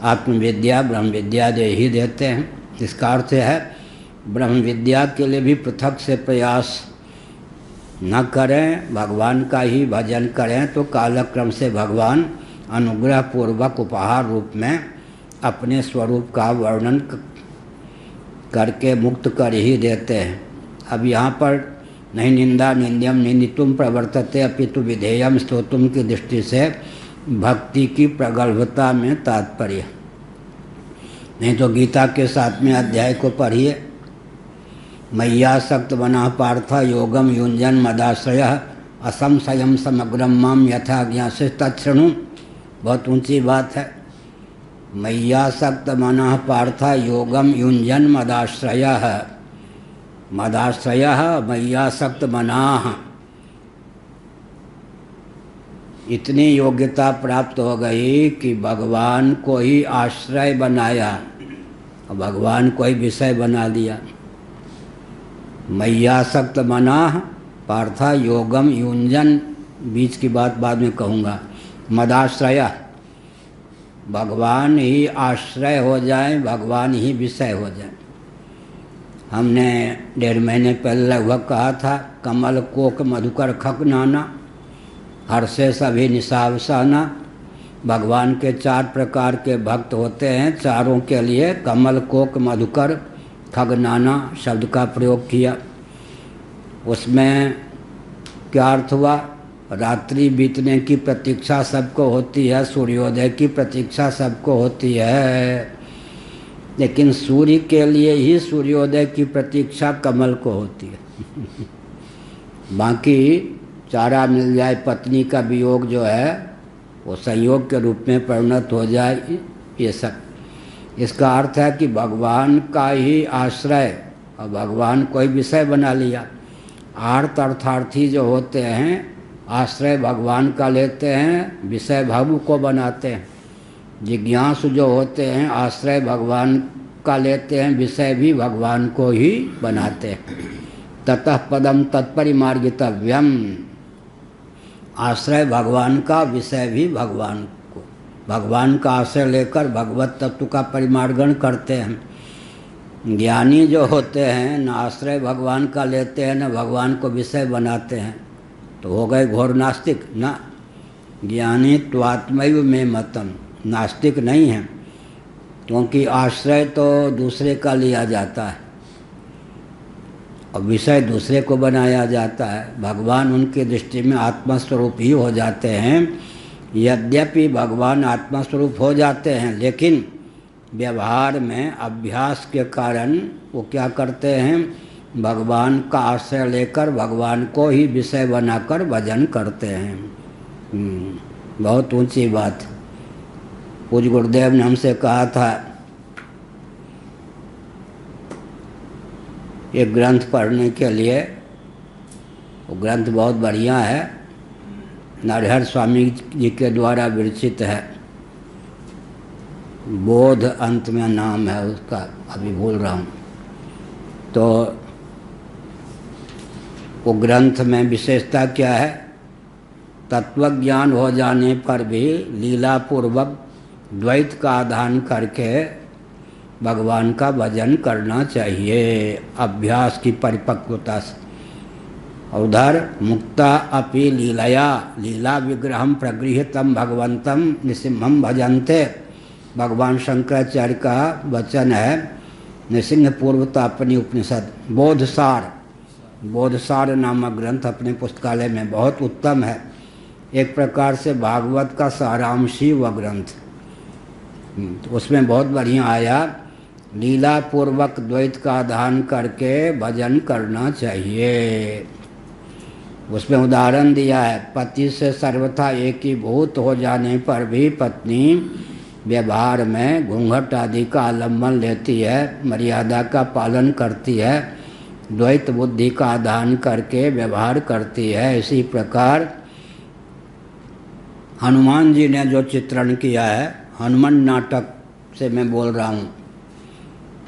आत्मविद्या ब्रह्म विद्या दे ही देते हैं। इसका अर्थ है ब्रह्म विद्या के लिए भी पृथक से प्रयास न करें, भगवान का ही भजन करें तो कालक्रम से भगवान अनुग्रह पूर्वक उपहार रूप में अपने स्वरूप का वर्णन करके मुक्त कर ही देते हैं। अब यहाँ पर नहीं निंदा निंद्यम निंदितुम प्रवर्तते अपितु विधेयम स्तोतुम की दृष्टि से भक्ति की प्रगल्भता में तात्पर्य। नहीं तो गीता के 7वें अध्याय को पढ़िए। मय्यासक्त बना पार्थ योगम युंजन मदाश्रय असंशयम समग्रम माम यथा ज्ञासे तच्छृणु। बहुत ऊंची बात है। मय्यासक्त मना पार्थ योगम युंजन मदाश्रय, मदाश्रय मय्यासक्त मनाः। इतनी योग्यता प्राप्त हो गई कि भगवान को ही आश्रय बनाया और भगवान को ही विषय बना दिया। मय्यासक्त मनाः पार्थ योगम युंजन, बीच की बात बाद में कहूँगा। मदाश्रय, भगवान ही आश्रय हो जाए, भगवान ही विषय हो जाए। हमने 1.5 महीने पहले लगभग कहा था, कमल कोक मधुकर खक नाना हर्षे सभी निशावसाना। भगवान के 4 प्रकार के भक्त होते हैं। चारों के लिए कमल कोक मधुकर खग नाना शब्द का प्रयोग किया। उसमें क्या अर्थ हुआ? रात्रि बीतने की प्रतीक्षा सबको होती है, सूर्योदय की प्रतीक्षा सबको होती है, लेकिन सूर्य के लिए ही सूर्योदय की प्रतीक्षा कमल को होती है। बाकी चारा मिल जाए, पत्नी का वियोग जो है वो संयोग के रूप में परिणत हो जाए, ये सब। इसका अर्थ है कि भगवान का ही आश्रय और भगवान को ही विषय बना लिया। आर्त अर्थार्थी जो होते हैं आश्रय भगवान का लेते हैं, विषय भव को बनाते हैं। जिज्ञासु जो होते हैं आश्रय भगवान का लेते हैं, विषय भी भगवान को ही बनाते हैं। ततः पदम तत्परिमार्गितव्यम, आश्रय भगवान का, विषय भी भगवान को। भगवान का आश्रय लेकर भगवत तत्व का परिमार्गण करते हैं। ज्ञानी जो होते हैं न आश्रय भगवान का लेते हैं न भगवान को विषय बनाते हैं, तो हो गए घोर नास्तिक। न ज्ञानी त्वात्मैव में मतम, नास्तिक नहीं है, क्योंकि आश्रय तो दूसरे का लिया जाता है और विषय दूसरे को बनाया जाता है। भगवान उनकी दृष्टि में आत्मस्वरूप ही हो जाते हैं। यद्यपि भगवान आत्मस्वरूप हो जाते हैं, लेकिन व्यवहार में अभ्यास के कारण वो क्या करते हैं? भगवान का आश्रय लेकर भगवान को ही विषय बनाकर भजन करते हैं। बहुत ऊंची बात। पूज्य गुरुदेव ने हमसे कहा था एक ग्रंथ पढ़ने के लिए, वो ग्रंथ बहुत बढ़िया है, नरहर स्वामी जी के द्वारा विरचित है। बोध अंत में नाम है उसका, अभी भूल रहा हूँ। तो वो ग्रंथ में विशेषता क्या है? तत्वज्ञान हो जाने पर भी लीलापूर्वक द्वैत का आधान करके भगवान का भजन करना चाहिए अभ्यास की परिपक्वता से। और उधर मुक्ता अपि लीलया, लीला विग्रहम प्रगृहीतम भगवंतम निसिंहम भजन्ते, भगवान शंकराचार्य का वचन है। नृसिंह पूर्वतापनी उपनिषद बोधसार, बोधसार नामक ग्रंथ अपने पुस्तकालय में बहुत उत्तम है। एक प्रकार से भागवत का सारांश ही वह ग्रंथ। उसमें बहुत बढ़िया आया, लीला पूर्वक द्वैत का आधान करके भजन करना चाहिए। उसमें उदाहरण दिया है, पति से सर्वथा एक ही भूत हो जाने पर भी पत्नी व्यवहार में घूंघट आदि का आलम्बन लेती है, मर्यादा का पालन करती है, द्वैत बुद्धि का आधान करके व्यवहार करती है। इसी प्रकार हनुमान जी ने जो चित्रण किया है, हनुमान नाटक से मैं बोल रहा हूँ।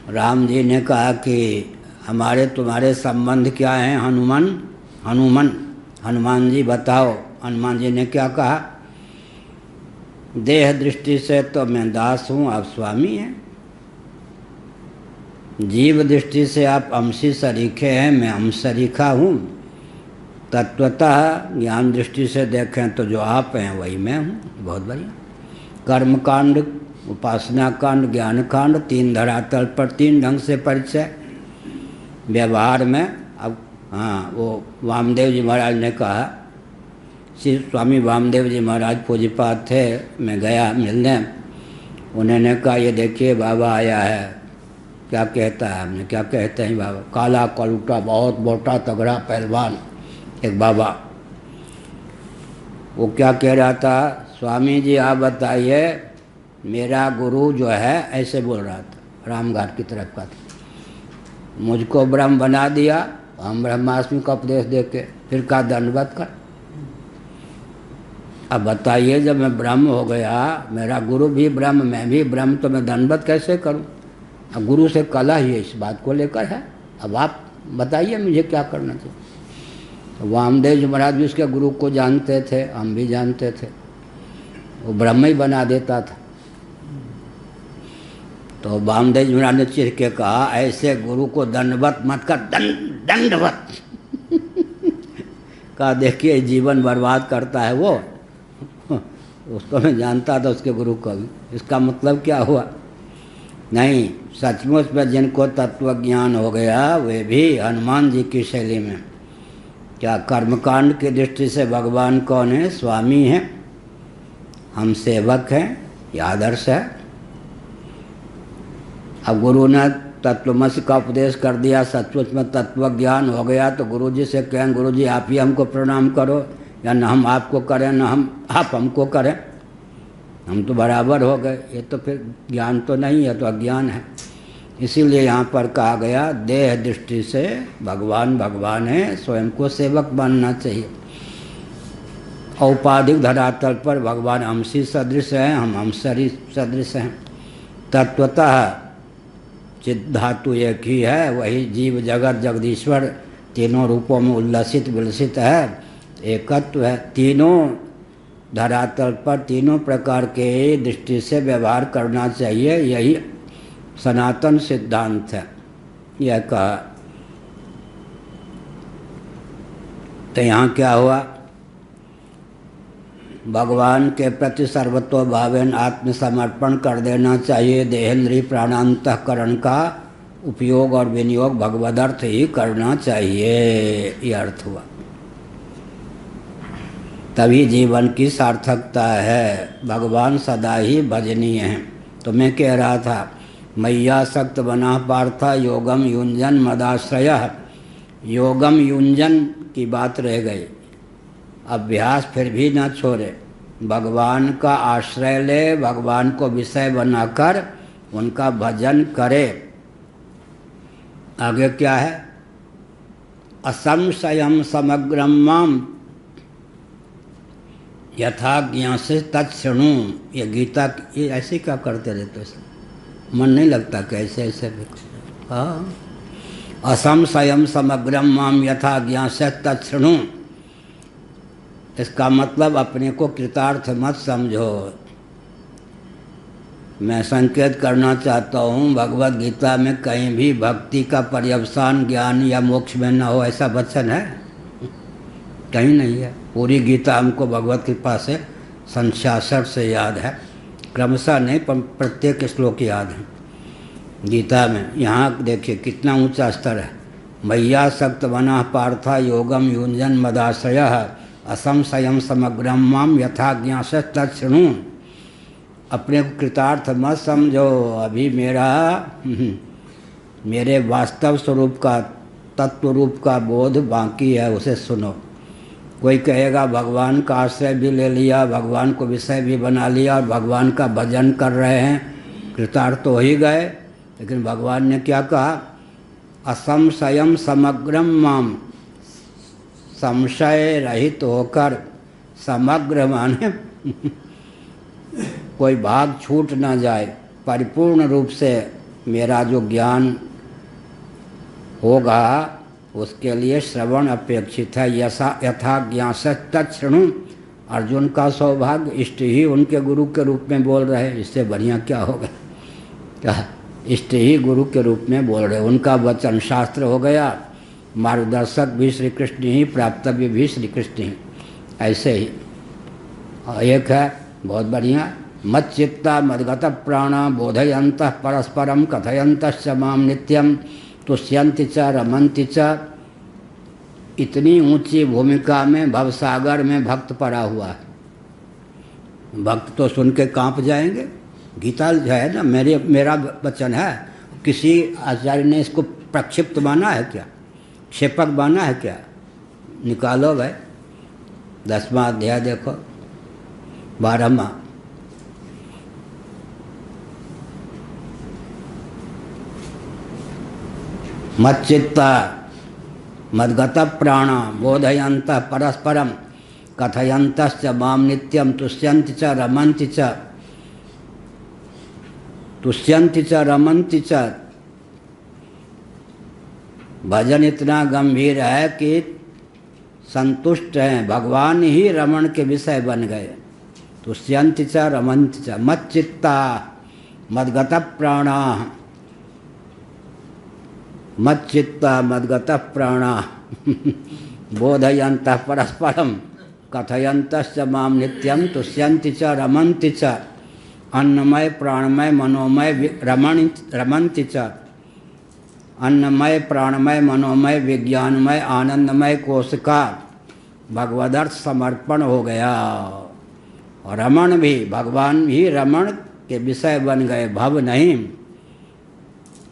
राम जी ने कहा कि हमारे तुम्हारे संबंध क्या हैं हनुमान? हनुमान जी बताओ। हनुमान जी ने क्या कहा? देह दृष्टि से तो मैं दास हूँ, आप स्वामी हैं। जीव दृष्टि से आप अंशी सरीखे हैं, मैं अंश सरीखा हूँ। तत्वतः ज्ञान दृष्टि से देखें तो जो आप हैं वही मैं हूँ। बहुत बढ़िया। कर्म कांड, उपासना कांड, ज्ञान कांड, तीन धरातल पर तीन ढंग से परिचय। व्यवहार में अब वो वामदेव जी महाराज ने कहा, श्री स्वामी वामदेव जी महाराज पूज्यपात थे, मैं गया मिलने, उन्होंने कहा ये देखिए बाबा आया है। क्या कहता है? हमने क्या कहते हैं बाबा? काला कलूटा, बहुत मोटा तगड़ा पहलवान एक बाबा। वो क्या कह रहा था? स्वामी जी आप बताइए, मेरा गुरु जो है, ऐसे बोल रहा था, रामघाट की तरफ का था, मुझको ब्रह्म बना दिया, हम ब्रह्मास्मि का उपदेश दे के फिर कहा दंडवत कर। अब बताइए, जब मैं ब्रह्म हो गया, मेरा गुरु भी ब्रह्म, मैं भी ब्रह्म, तो मैं दंडवत कैसे करूं? अब गुरु से कला ही इस बात को लेकर है। अब आप बताइए मुझे क्या करना चाहिए। तो वामदेव जी महाराज भी उसके गुरु को जानते थे, हम भी जानते थे, वो ब्रह्म ही बना देता था। तो वामदेव जी महाराज ने चिढ़ के कहा, ऐसे गुरु को दंडवत मत कर, दंडवत कहा देखिए जीवन बर्बाद करता है वो। उसको मैं जानता था, उसके गुरु को भी। इसका मतलब क्या हुआ? नहीं, सचमुच में जिनको तत्व ज्ञान हो गया वे भी हनुमान जी की शैली में क्या कर्मकांड की दृष्टि से भगवान कौन है? स्वामी हैं, हम सेवक हैं, ये आदर्श है। अब गुरु ने तत्वमसि का उपदेश कर दिया, सचमुच में तत्व ज्ञान हो गया, तो गुरु जी से कहें गुरु जी आप ही हमको प्रणाम करो, या न हम आपको करें न आप हमको करें, हम तो बराबर हो गए। ये तो फिर ज्ञान तो नहीं है, तो अज्ञान है। इसीलिए यहाँ पर कहा गया देह दृष्टि से भगवान भगवान है, स्वयं को सेवक मानना चाहिए। औपाधिक धरातल पर भगवान हमसी सदृश हैं, हम हमसरी सदृश हैं। तत्वतः चित धातु एक ही है, वही जीव जगत जगदीश्वर तीनों रूपों में उल्लसित विलसित है, एकत्व है। तीनों धरातल पर तीनों प्रकार के दृष्टि से व्यवहार करना चाहिए, यही सनातन सिद्धांत है। यह कहा तो यहाँ क्या हुआ? भगवान के प्रति सर्वतोभावेन आत्मसमर्पण कर देना चाहिए। देहेंद्रीय प्राणांतःकरण का उपयोग और विनियोग भगवदर्थ ही करना चाहिए, यह अर्थ हुआ। तभी जीवन की सार्थकता है। भगवान सदा ही भजनीय हैं। तो मैं कह रहा था मय्यासक्त बना पार्थ योगम युंजन मदाश्रय। योगम युंजन की बात रह गई, अभ्यास फिर भी न छोड़े, भगवान का आश्रय ले, भगवान को विषय बनाकर उनका भजन करे। आगे क्या है? असंशयम समग्रम माम यथा ज्ञासे तत्शृणु। ये गीता ये ऐसे क्या करते रहते हो, मन नहीं लगता कैसे ऐसे भी? हाँ, असंशयम समग्रम माम यथा ज्ञासे तत्शृणु। इसका मतलब अपने को कृतार्थ मत समझो। मैं संकेत करना चाहता हूँ, भगवत गीता में कहीं भी भक्ति का पर्यवसान ज्ञान या मोक्ष में न हो, ऐसा वचन है? कहीं नहीं है। पूरी गीता हमको भगवत कृपा से संशासर से याद है, क्रमशः नहीं, प्रत्येक श्लोक याद है गीता में। यहाँ देखिए कितना ऊंचा स्तर है। मय्यासक्त बना पार्थ योगम युंजन मदाश्रय असंशयम समग्रम माम यथा ज्ञासे तत्शृणु। अपने को कृतार्थ मत समझो, अभी मेरे वास्तव स्वरूप का तत्व रूप का बोध बाकी है, उसे सुनो। कोई कहेगा भगवान का आश्रय भी ले लिया, भगवान को विषय भी बना लिया और भगवान का भजन कर रहे हैं, कृतार्थ तो हो ही गए। लेकिन भगवान ने क्या कहा? असंशयम समग्रम माम, संशय रहित होकर, समग्र माने कोई भाग छूट ना जाए, परिपूर्ण रूप से मेरा जो ज्ञान होगा उसके लिए श्रवण अपेक्षित है। यथा ज्ञासे तत्शृणु। अर्जुन का सौभाग्य, इष्ट ही उनके गुरु के रूप में बोल रहे, इससे बढ़िया क्या होगा? क्या इष्ट ही गुरु के रूप में बोल रहे, उनका वचन शास्त्र हो गया, मार्गदर्शक भी श्री कृष्ण ही, प्राप्तव्य भी श्री कृष्ण ही। ऐसे ही एक है बहुत बढ़िया, मच्चित्ता मद्गत प्राणा बोधयन्तः परस्परम कथयन्तश्च माम नित्यम तुष्यन्ति च रमन्ति च। इतनी ऊंची भूमिका में भवसागर में भक्त पड़ा हुआ है। भक्त तो सुन के कांप जाएंगे। गीता जो है ना, मेरा वचन है। किसी आचार्य ने इसको प्रक्षिप्त माना है क्या, क्षेपक माना है क्या? निकालो भाई, 10वां अध्याय देखो, 12वां। मच्चित्ता मद्गत प्राणा बोधयन्तः परस्परम कथयन्तश्च माम नित्यम तुष्यन्ति च रमन्ति च। तुष्यन्ति च रमन्ति च। भजन इतना गंभीर है कि संतुष्ट हैं, भगवान ही रमण के विषय बन गए। तुष्यन्ति च रमन्ति च। मच्चित्ता मद्गत प्राणा, मच्चित्ता मद्गत प्राणा बोधयन्तः परस्परम कथयन्तश्च माम नित्यम तुष्यन्ति च रमन्ति च। अन्नमय प्राणमय मनोमय रमन्ति च। अन्नमय प्राणमय मनोमय विज्ञानमय आनंदमय कोश का भगवदर्थ समर्पण हो गया। और रमण भी, भगवान भी रमण के विषय बन गए, भव नहीं।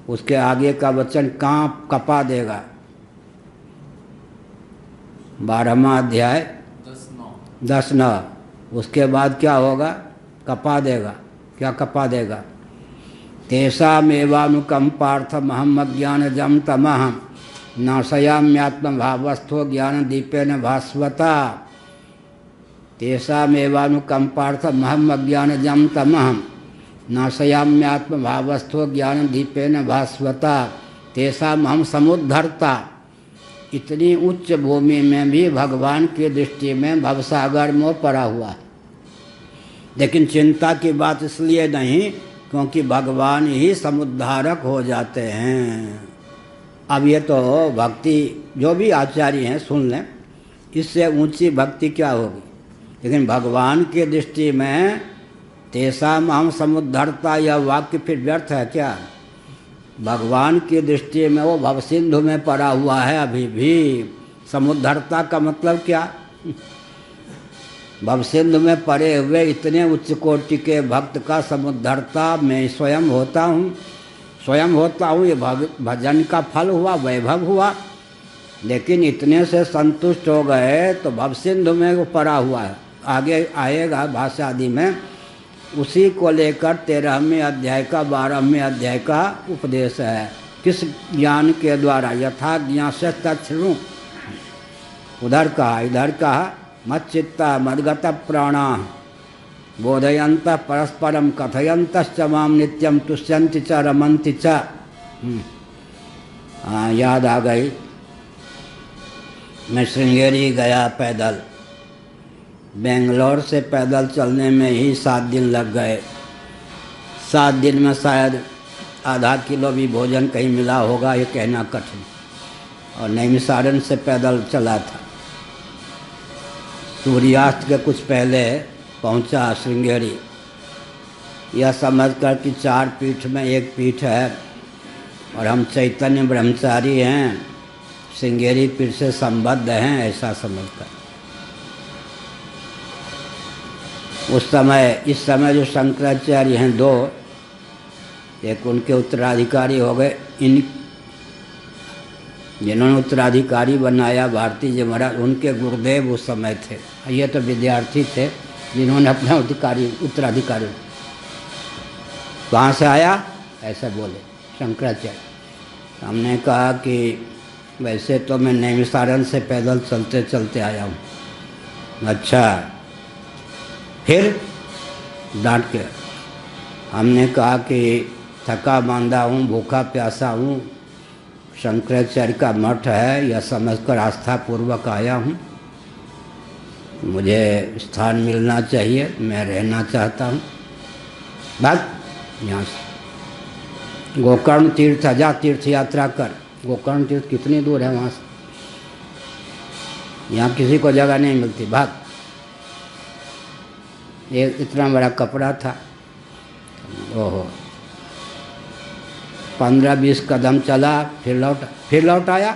उसके आगे का वचन कांप कपा देगा। 12वां अध्याय 10:9। उसके बाद क्या होगा? कपा देगा। क्या कपा देगा? तेषामेवानुकंपार्थमहम अज्ञानजं तमहं नाशयाम्यात्म भावस्थो ज्ञान दीपेन भास्वता। तेषामेवानुकंपार्थमहम अज्ञानजं तमहं नाशयाम्यात्म भावस्थो ज्ञान दीपेन भास्वता। तेषाम हम समुद्धरता। इतनी उच्च भूमि में भी भगवान की दृष्टि में भवसागर में पड़ा हुआ, लेकिन चिंता की बात इसलिए नहीं क्योंकि भगवान ही समुद्धारक हो जाते हैं। अब ये तो भक्ति जो भी आचार्य हैं सुन लें, इससे ऊंची भक्ति क्या होगी। लेकिन भगवान की दृष्टि में तेषाम हम समुद्धरता, यह वाक्य फिर व्यर्थ है क्या? भगवान की दृष्टि में वो भवसिंधु में पड़ा हुआ है अभी भी। समुद्धरता का मतलब क्या? भवसिंधु में पड़े हुए इतने उच्च कोटि के भक्त का समुद्धरता मैं स्वयं होता हूँ। स्वयं होता हूँ, ये भजन का फल हुआ, वैभव हुआ। लेकिन इतने से संतुष्ट हो गए तो भवसिंधु में वो पड़ा हुआ है। आगे आएगा भाषा आदि में, उसी को लेकर 13वें अध्याय का 12वें अध्याय का उपदेश है। किस ज्ञान के द्वारा? यथा ज्ञास्य तच्छृणु। उधर कहा, इधर कहा मच्चित्ता मद्गत प्राणा बोधयंत परस्परम कथयंतश्च माम नित्यम तुष्यन्ति च रमन्ति च। याद आ गई। मैं श्रृंगेरी गया पैदल। बेंगलोर से पैदल चलने में ही 7 दिन लग गए। 7 दिन में शायद आधा किलो भी भोजन कहीं मिला होगा, ये कहना कठिन। और नैमिषारण्य से पैदल चला था। सूर्यास्त के कुछ पहले पहुंचा श्रृंगेरी। यह समझकर कि 4 पीठ में एक पीठ है और हम चैतन्य ब्रह्मचारी हैं, श्रृंगेरी पीठ से संबद्ध हैं, ऐसा समझकर उस समय, इस समय जो शंकराचार्य हैं 2, एक उनके उत्तराधिकारी हो गए। इन जिन्होंने उत्तराधिकारी बनाया भारती जी महाराज, उनके गुरुदेव उस समय थे। ये तो विद्यार्थी थे जिन्होंने अपना उत्तराधिकारी कहाँ से आया ऐसा बोले शंकराचार्य। हमने कहा कि वैसे तो मैं नैमिषारण्य से पैदल चलते चलते आया हूँ। अच्छा, फिर डांट के हमने कहा कि थका मांदा हूँ, भूखा प्यासा हूँ, शंकराचार्य का मठ है यह समझकर आस्थापूर्वक आया हूँ, मुझे स्थान मिलना चाहिए, मैं रहना चाहता हूँ। बस यहाँ से गोकर्ण तीर्थ जा, तीर्थ यात्रा कर। गोकर्ण तीर्थ कितनी दूर है वहाँ से? यहाँ किसी को जगह नहीं मिलती, भाग। ये इतना बड़ा कपड़ा था, ओहो 15-20 कदम चला, फिर लौट आया।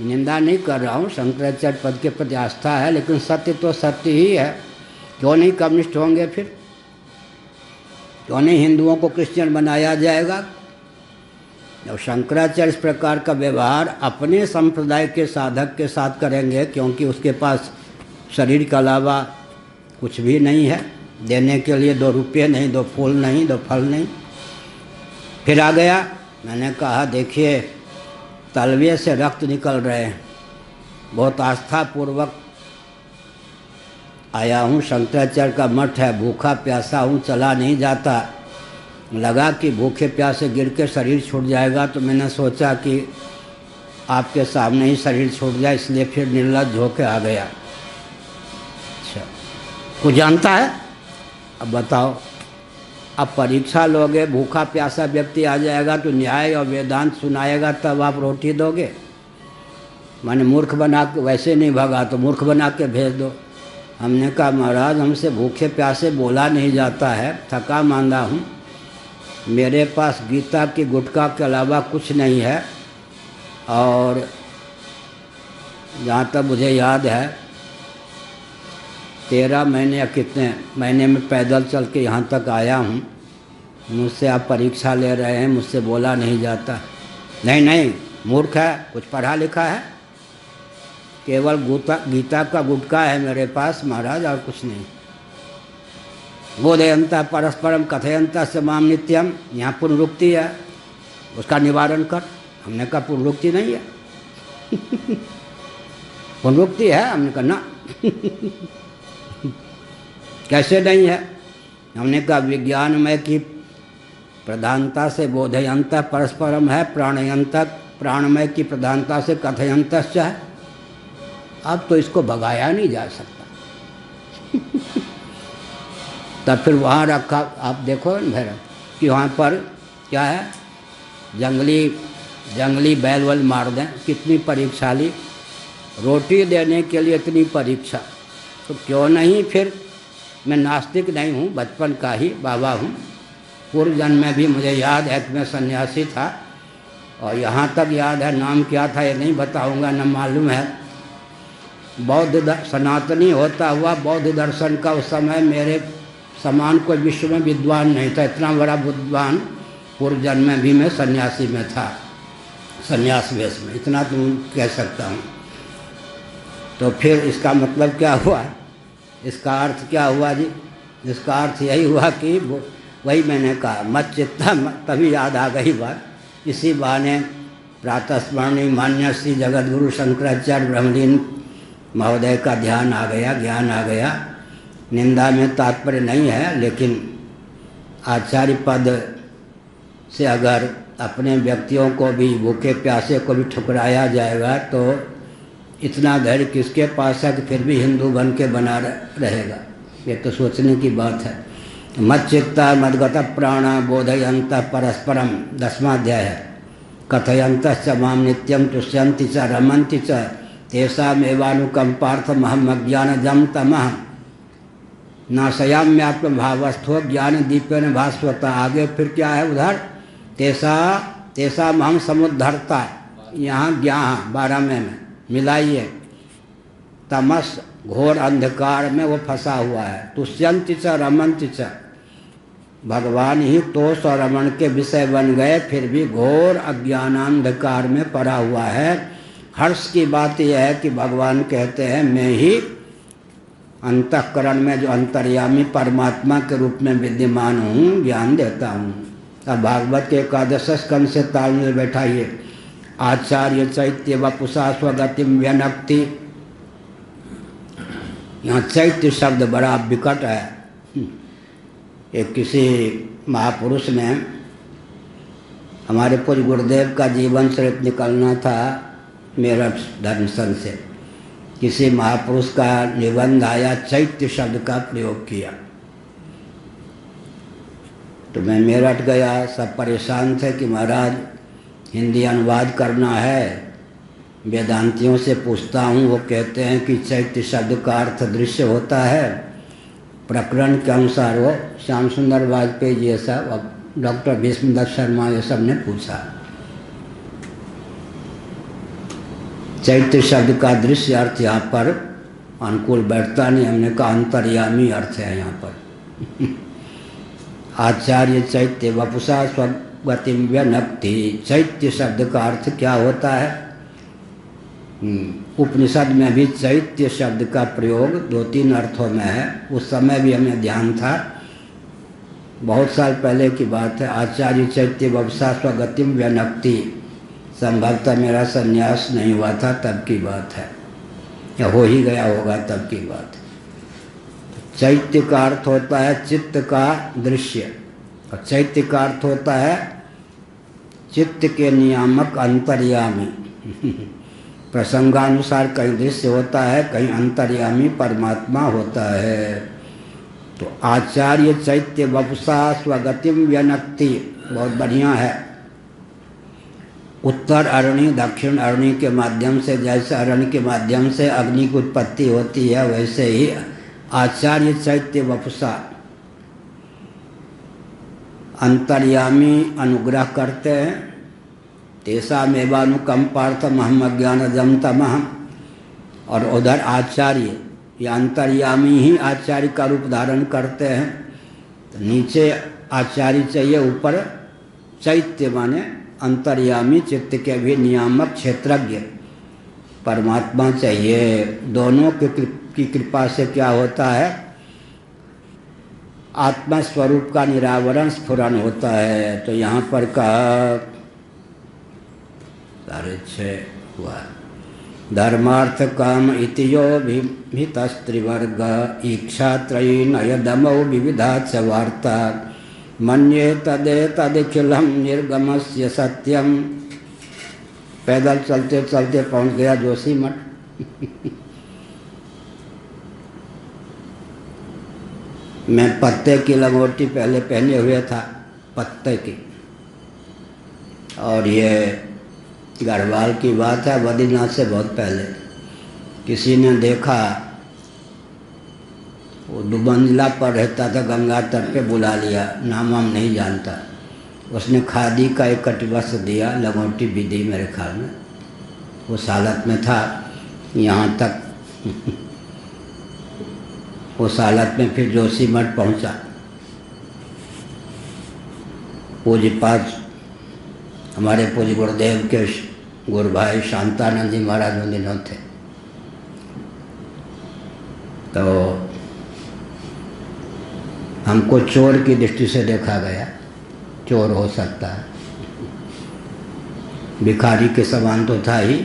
निंदा नहीं कर रहा हूँ, शंकराचार्य पद के प्रति आस्था है, लेकिन सत्य तो सत्य ही है। क्यों नहीं कम्युनिस्ट होंगे फिर? क्यों नहीं हिंदुओं को क्रिश्चियन बनाया जाएगा? जब शंकराचार्य इस प्रकार का व्यवहार अपने संप्रदाय के साधक के साथ करेंगे, क्योंकि उसके पास शरीर के अलावा कुछ भी नहीं है देने के लिए, 2 रुपये नहीं, 2 फूल नहीं, 2 फल नहीं। फिर आ गया, मैंने कहा देखिए तलवे से रक्त निकल रहे हैं, बहुत आस्थापूर्वक आया हूँ, शंकराचार्य का मठ है, भूखा प्यासा हूँ, चला नहीं जाता। लगा कि भूखे प्यासे गिर के शरीर छूट जाएगा, तो मैंने सोचा कि आपके सामने ही शरीर छूट जाए, इसलिए फिर निर्लज्ज होकर आ गया। अच्छा, कुछ जानता है? अब बताओ, अब परीक्षा लोगे, भूखा प्यासा व्यक्ति आ जाएगा तो न्याय और वेदांत सुनाएगा, तब आप रोटी दोगे? माने मूर्ख बना के, वैसे नहीं भगा तो मूर्ख बना के भेज दो। हमने कहा महाराज हमसे भूखे प्यासे बोला नहीं जाता है, थका मांदा हूँ, मेरे पास गीता की गुटखा के अलावा कुछ नहीं है। और जहाँ तक मुझे याद है 13 महीने या कितने महीने में पैदल चल के यहाँ तक आया हूँ। मुझसे आप परीक्षा ले रहे हैं, मुझसे बोला नहीं जाता। नहीं नहीं, मूर्ख है, कुछ पढ़ा लिखा है? केवल गीता का गुटखा है मेरे पास महाराज, और कुछ नहीं। बोधयंता परस्परम कथयंता स माम नित्यम, यहाँ पुनरुक्ति है, उसका निवारण कर। हमने कहा पुनरुक्ति नहीं है। पुनरुक्ति है? हमने कहा ना। कैसे नहीं है? हमने कहा विज्ञानमय की प्रधानता से बोधयंता परस्परम है, प्राणमय की प्रधानता से कथयंतश्च है। अब तो इसको भगाया नहीं जा सकता। तब फिर वहाँ रखा, आप देखो भैरव कि वहाँ पर क्या है, जंगली बैल वल मार दें, कितनी परीक्षा ली। रोटी देने के लिए इतनी परीक्षा, तो क्यों नहीं फिर। मैं नास्तिक नहीं हूँ, बचपन का ही बाबा हूँ। पूर्व जन्म में भी मुझे याद है कि मैं सन्यासी था, और यहाँ तक याद है, नाम क्या था ये नहीं बताऊँगा, न मालूम है। बौद्ध सनातनी होता हुआ बौद्ध दर्शन का उस समय मेरे समान कोई विश्व में विद्वान नहीं था। इतना बड़ा विद्वान पूर्व जन्म में भी मैं सन्यासी में था, सन्यास वेश में, इतना तो कह सकता हूँ। तो फिर इसका मतलब क्या हुआ, इसका अर्थ क्या हुआ जी? इसका अर्थ यही हुआ कि वही मैंने कहा मत चित्ता, तभी याद आ गई बात। इसी बहाने प्रातस्मरणीय मान्य श्री जगतगुरु शंकराचार्य ब्रह्मलीन महोदय का ध्यान आ गया, ज्ञान आ गया। निंदा में तात्पर्य नहीं है, लेकिन आचार्य पद से अगर अपने व्यक्तियों को भी, भूखे प्यासे को भी ठुकराया जाएगा तो इतना धैर्य किसके पास है कि फिर भी हिंदू बन के बना रहेगा? ये तो सोचने की बात है। मत चित्ता मदगत प्राण बोधयंत परस्परम, 10वां अध्याय है। कथयंत च माम नित्यम तुष्यंति च रमन्ति च तेषामेवानुकंपार्थमहम अज्ञानजं तमः नाशयाम्यात्म भावस्थो ज्ञान दीपेन भास्वता। आगे फिर क्या है उधर? तेसा हम समुद्धरता, यहाँ ज्ञान 12वें में मिलाइए। तमस घोर अंधकार में वो फंसा हुआ है। तुष्यंति च रमन्ति च, भगवान ही तोष और रमण के विषय बन गए, फिर भी घोर अज्ञानांधकार में पड़ा हुआ है। हर्ष की बात यह है कि भगवान कहते हैं मैं ही अंतःकरण में जो अंतर्यामी परमात्मा के रूप में विद्यमान हूँ, ज्ञान देता हूँ। अब भागवत के 11 स्कंद से तालमेल बैठाइए। आचार्य चैत्य वपुषा स्वगतिम व्यनक्ति, यहाँ चैत्य शब्द बड़ा विकट है। एक किसी महापुरुष ने, हमारे पूज्य गुरुदेव का जीवन चरित्र निकलना था मेरठ धर्मसन से, किसी महापुरुष का निबंध आया, चैत्य शब्द का प्रयोग किया। तो मैं मेरठ गया, सब परेशान थे कि महाराज हिंदी अनुवाद करना है। वेदांतियों से पूछता हूँ, वो कहते हैं कि चैत्य शब्द का अर्थ दृश्य होता है। प्रकरण के अनुसार वो श्याम सुंदर वाजपेयी जी सब, अब डॉक्टर भीष्मदत्त शर्मा ये सब ने पूछा। चैत्य शब्द का दृश्य अर्थ यहाँ पर अनुकूल बैठता नहीं। हमने कहा अंतर्यामी अर्थ है यहाँ पर। आचार्य चैत्य वपुषा स्वगतिम व्यनक्ति, चैत्य शब्द का अर्थ क्या होता है? उपनिषद में भी चैत्य शब्द का प्रयोग 2-3 अर्थों में है। उस समय भी हमें ध्यान था, बहुत साल पहले की बात है। आचार्य चैत्य वपुषा स्वगतिम व्यनक्ति, संभवतः मेरा संन्यास नहीं हुआ था तब की बात है, या हो ही गया होगा तब की बात है। चैत्य का अर्थ होता है चित्त का दृश्य, और चैत्य का अर्थ होता है चित्त के नियामक अंतर्यामी। प्रसंगानुसार कहीं दृश्य होता है, कहीं अंतर्यामी परमात्मा होता है। तो आचार्य चैत्य वपुषा स्वगतिम व्यनक्ति बहुत बढ़िया है। उत्तर अरणी दक्षिण अरणी के माध्यम से, जैसे अरण्य के माध्यम से अग्नि की उत्पत्ति होती है, वैसे ही आचार्य चैत्य वपुषा अंतर्यामी अनुग्रह करते हैं। तेषामेवानुकंपार्थमहम अज्ञानजं तमः। और उधर आचार्य या अंतर्यामी ही आचार्य का रूप धारण करते हैं। तो नीचे आचार्य चाहिए, ऊपर चैत्य माने अंतर्यामी, चित्त के भी नियामक क्षेत्रज्ञ परमात्मा चाहिए। दोनों की कृपा से क्या होता है, आत्मा स्वरूप का निरावरण स्फुरन होता है। तो यहाँ पर कहा 6 हुआ, धर्मार्थ काम इतियो भितस्त्रिवर्ग इच्छा त्रयी नयदमौ विविधा च वार्ता मन्ये तदे तदखिलम निर्गमस्य सत्यम। पैदल चलते चलते पहुंच गया जोशीमठ। मैं पत्ते की लंगोटी पहले पहने हुए था, पत्ते की। और ये गढ़वाल की बात है, बद्रीनाथ से बहुत पहले किसी ने देखा, वो दुबंजला पर रहता था, गंगा तट पे बुला लिया, नाम हम नहीं जानता। उसने खादी का एक कटवस्त्र दिया, लंगोटी भी दी मेरे ख्याल में। उस हालत में था यहाँ तक। उस हालत में फिर जोशीमठ पहुँचा। पूज्य पास हमारे पूज्य गुरुदेव के गुरु भाई शांतानंद जी महाराज उन दिनों थे। तो हमको चोर की दृष्टि से देखा गया, चोर हो सकता है, भिखारी के समान तो था ही।